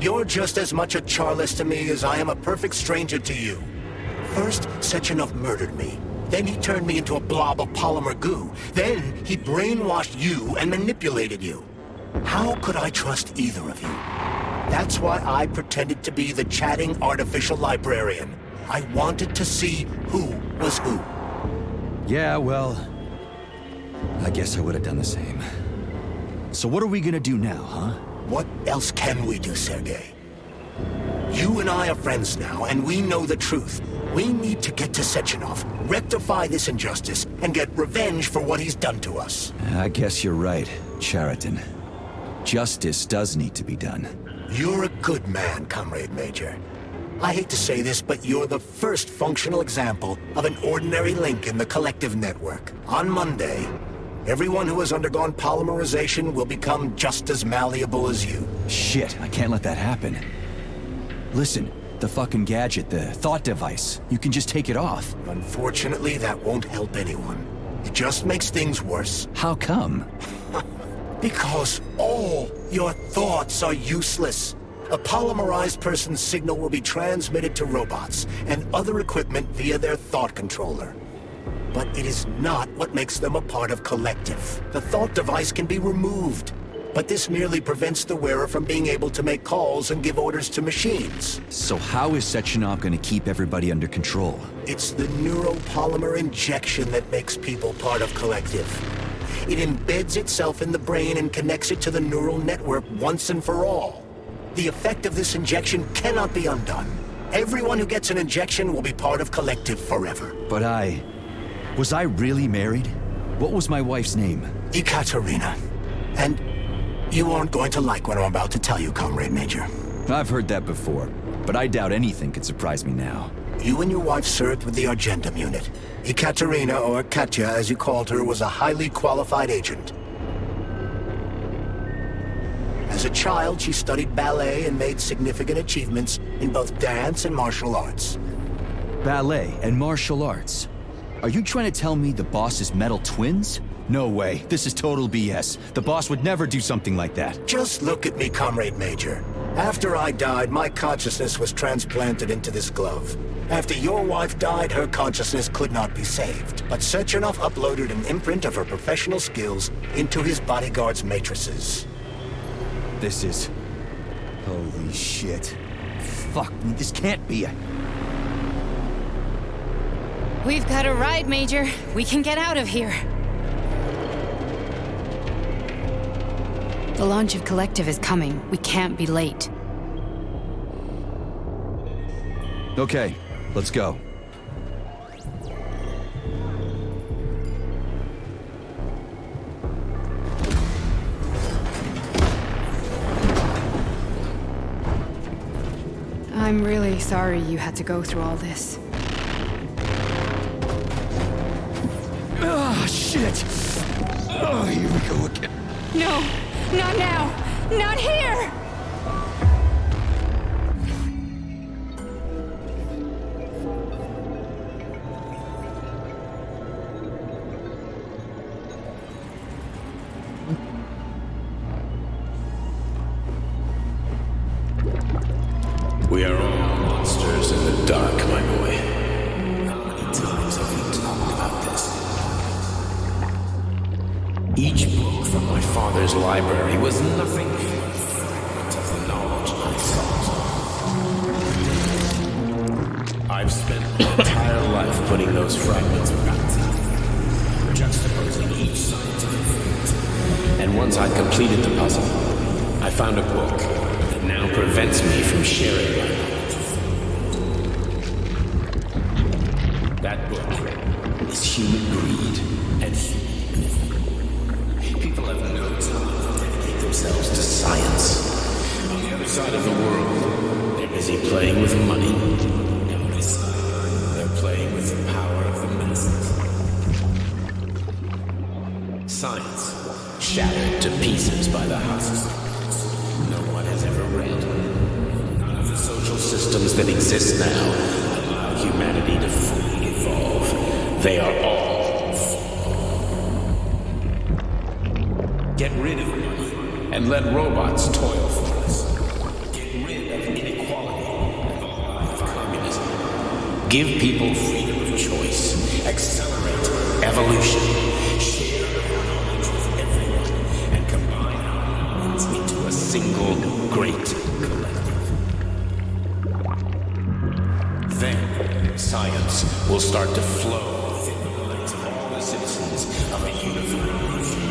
You're just as much a Charless to me as I am a perfect stranger to you. First, Sechenov murdered me. Then he turned me into a blob of polymer goo. Then he brainwashed you and manipulated you. How could I trust either of you? That's why I pretended to be the chatting artificial librarian. I wanted to see who was who. Yeah, well, I guess I would have done the same. So what are we gonna do now, huh? What else can we do, Sergei? You and I are friends now, and we know the truth. We need to get to Sechenov, rectify this injustice, and get revenge for what he's done to us. I guess you're right, Chariton. Justice does need to be done. You're a good man, Comrade Major. I hate to say this, but you're the first functional example of an ordinary link in the collective network. On Monday, everyone who has undergone polymerization will become just as malleable as you. Shit, I can't let that happen. Listen, the fucking gadget, the thought device, you can just take it off. Unfortunately, that won't help anyone. It just makes things worse. How come? Because all your thoughts are useless. A polymerized person's signal will be transmitted to robots and other equipment via their thought controller. But it is not what makes them a part of collective. The thought device can be removed, but this merely prevents the wearer from being able to make calls and give orders to machines. So how is Sechenov gonna keep everybody under control? It's the neuropolymer injection that makes people part of collective. It embeds itself in the brain and connects it to the neural network once and for all. The effect of this injection cannot be undone. Everyone who gets an injection will be part of collective forever. But was I really married? What was my wife's name? Ekaterina. And you aren't going to like what I'm about to tell you, Comrade Major. I've heard that before, but I doubt anything could surprise me now. You and your wife served with the Argentum unit. Ekaterina, or Katya as you called her, was a highly qualified agent. As a child, she studied ballet and made significant achievements in both dance and martial arts. Ballet and martial arts? Are you trying to tell me the boss is metal twins? No way. This is total BS. The boss would never do something like that. Just look at me, Comrade Major. After I died, my consciousness was transplanted into this glove. After your wife died, her consciousness could not be saved. But Sechenov uploaded an imprint of her professional skills into his bodyguard's matrices. This is... holy shit. Fuck me, this can't be a... We've got a ride, Major. We can get out of here. The launch of Collective is coming. We can't be late. Okay, let's go. I'm really sorry you had to go through all this. Ah, shit! Oh, here we go again. No, not now! Not here! We are all monsters in the dark, my boy. How many times have we talked about this? Each book from my father's library was nothing but I've spent my entire life putting those fragments back together, juxtaposing each scientific fact. And once I'd completed the puzzle, I found a book that now prevents me from sharing my knowledge. That book is Human Greed and Human Myth. People have no time to dedicate themselves to science. On the other side of the world, they're busy playing with money. And on this side, they're playing with the power of the masses. Science, shattered to pieces by the husks. No one has ever read. None of the social systems that exist now allow humanity to fully evolve. They are all flawed. Get rid of money and let robots toil for us. Get rid of inequality and the lie of communism. Give people freedom of choice. Accelerate evolution. Share our knowledge with everyone and combine our minds into a single great collective. Then science will start to flow within the minds of all the citizens of a unified nation.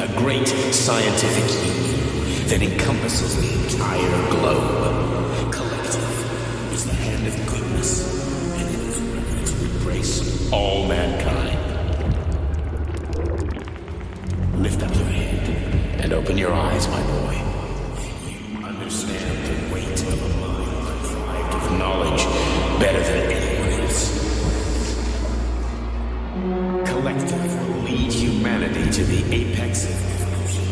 A great scientific union that encompasses the entire globe. Collective is the hand of goodness, and it is ready to embrace all mankind. Lift up your head and open your eyes, my boy. You understand the weight of a mind deprived of knowledge better than anyone else. Collective will lead humanity to the apex of evolution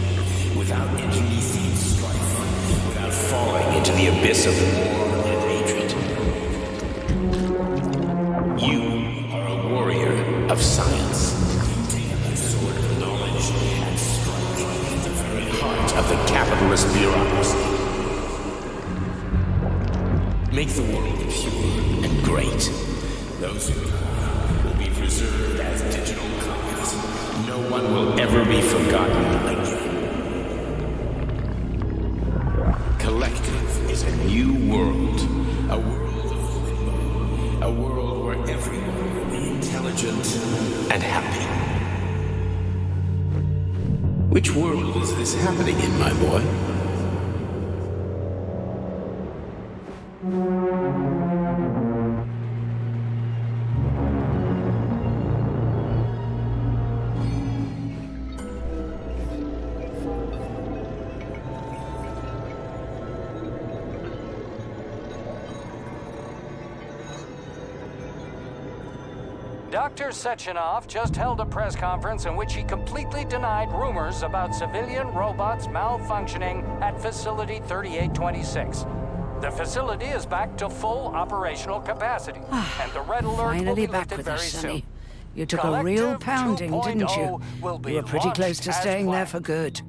without internecine strife, without falling into the abyss of war and hatred. You are a warrior of science. Take up the sword of knowledge and strike at the very heart of the capitalist bureaucracy. Make the world pure and great. Those who die will be preserved as digital copies. No one will ever be forgotten again. Collective is a new world. A world of limbo. A world where everyone will be intelligent and happy. Which world is this happening in, my boy? Dr. Sechenov just held a press conference in which he completely denied rumors about civilian robots malfunctioning at Facility 3826. The facility is back to full operational capacity, and the red alert will Finally be back lifted with very us, soon. Sonny. You took a real pounding, didn't you? Will be You were pretty launched close to as staying there planned. for good.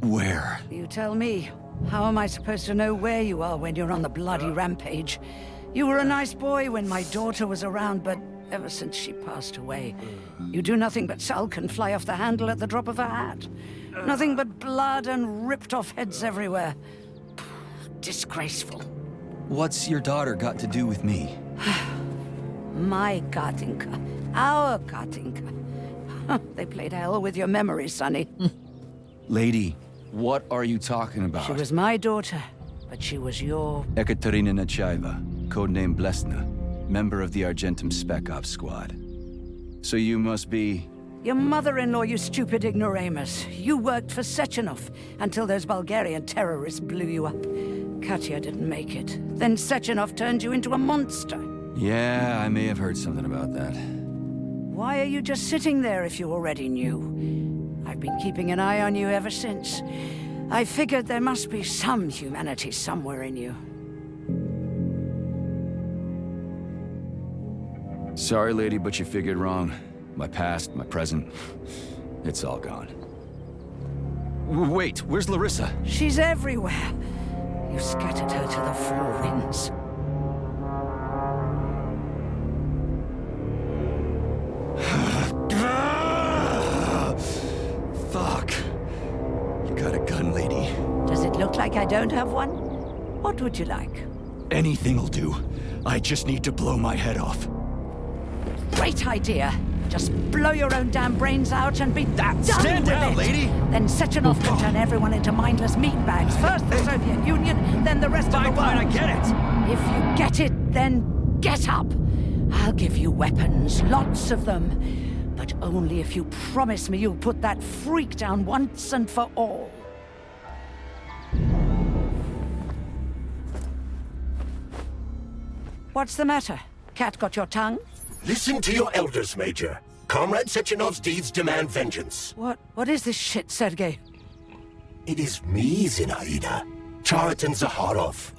Where? You tell me. How am I supposed to know where you are when you're on the bloody rampage? You were a nice boy when my daughter was around, but ever since she passed away, you do nothing but sulk and fly off the handle at the drop of a hat. Nothing but blood and ripped off heads everywhere. Disgraceful. What's your daughter got to do with me? My Katinka. Our Katinka. They played hell with your memory, Sonny. Lady, what are you talking about? She was my daughter, but she was your... Ekaterina Nechaeva, codename Blesna, member of the Argentum Spec Ops squad. So you must be... Your mother-in-law, you stupid ignoramus. You worked for Sechenov until those Bulgarian terrorists blew you up. Katya didn't make it. Then Sechenov turned you into a monster. Yeah, I may have heard something about that. Why are you just sitting there if you already knew? I've been keeping an eye on you ever since. I figured there must be some humanity somewhere in you. Sorry, lady, but you figured wrong. My past, my present, it's all gone. Wait, where's Larissa? She's everywhere. You scattered her to the four winds. Fuck. You got a gun, lady. Does it look like I don't have one? What would you like? Anything'll do. I just need to blow my head off. Great idea. Just blow your own damn brains out and be done Stand with down, it. lady! Then Sechenov can turn everyone into mindless meatbags. First the Soviet Union, then the rest of the world. Fine, I get it. If you get it, then get up. I'll give you weapons, lots of them. But only if you promise me you'll put that freak down once and for all. What's the matter? Cat got your tongue? Listen to your elders, Major. Comrade Sechenov's deeds demand vengeance. What is this shit, Sergei? It is me, Zinaida. Chariton Zaharov.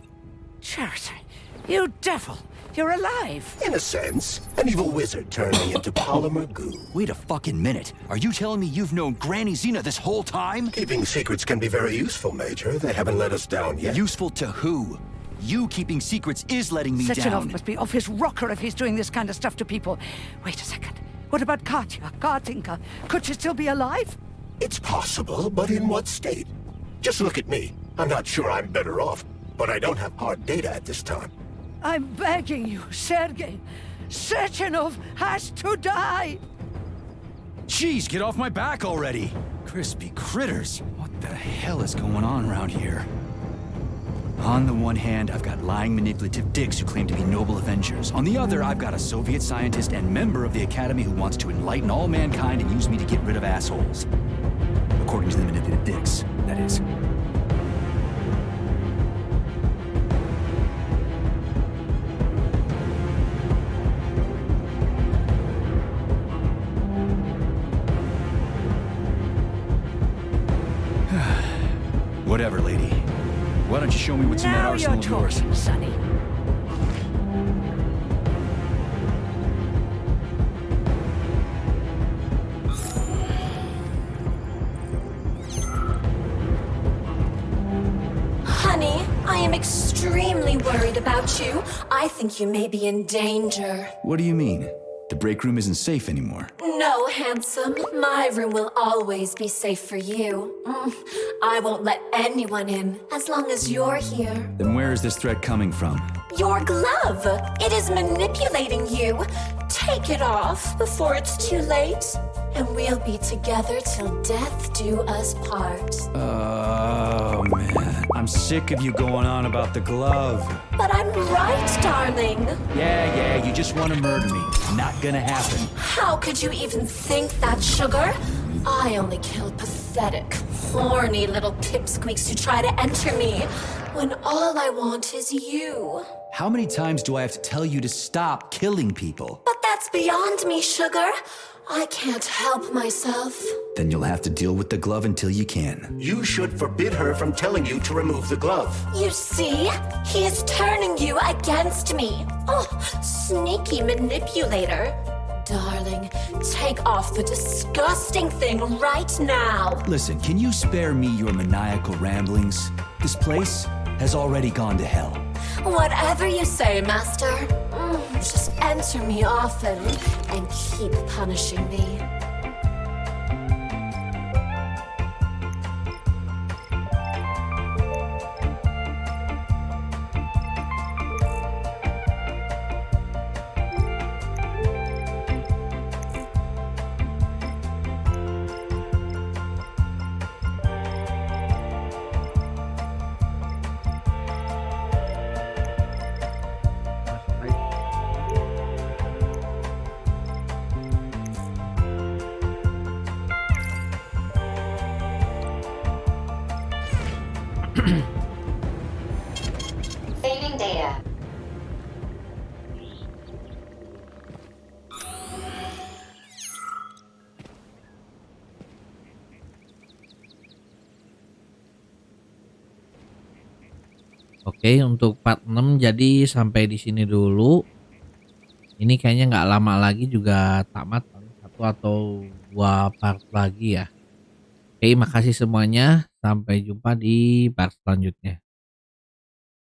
Chariton? You devil! You're alive! In a sense, an evil wizard turned me into polymer goo. Wait a fucking minute. Are you telling me you've known Granny Zeena this whole time? Keeping secrets can be very useful, Major. They haven't let us down yet. Useful to who? You keeping secrets is letting me Sechenov down. must be off his rocker if he's doing this kind of stuff to people. Wait a second. What about Katya, Kartinka? Could she still be alive? It's possible, but in what state? Just look at me. I'm not sure I'm better off, but I don't have hard data at this time. I'm begging you, Sergei. Sechenov has to die! Jeez, get off my back already! Crispy critters. What the hell is going on around here? On the one hand, I've got lying, manipulative dicks who claim to be noble avengers. On the other, I've got a Soviet scientist and member of the Academy who wants to enlighten all mankind and use me to get rid of assholes. According to the manipulative dicks, that is. Whatever, lady. Why don't you show me what's in that arsenal of yours? Now you're talking, Sonny. Honey, I am extremely worried about you. I think you may be in danger. What do you mean? The break room isn't safe anymore. No, handsome. My room will always be safe for you. I won't let anyone in as long as you're here. Then where is this threat coming from? Your glove. It is manipulating you. Take it off before it's too late. And we'll be together till death do us part. Oh, man. I'm sick of you going on about the glove. But I'm right, darling. Yeah, you just want to murder me. Not gonna happen. How could you even think that, sugar? I only kill pathetic, horny little pipsqueaks who try to enter me, when all I want is you. How many times do I have to tell you to stop killing people? But that's beyond me, sugar. I can't help myself. Then you'll have to deal with the glove until you can. You should forbid her from telling you to remove the glove. You see? He is turning you against me. Oh, sneaky manipulator. Darling, take off the disgusting thing right now. Listen, can you spare me your maniacal ramblings? This place has already gone to hell. Whatever you say, Master. Just enter me often and keep punishing me. Saving data. Oke, untuk part 6 jadi sampai di sini dulu. Ini kayaknya nggak lama lagi juga tamat, paling 1 atau 2 part lagi ya. Oke, makasih semuanya. Sampai jumpa di part selanjutnya.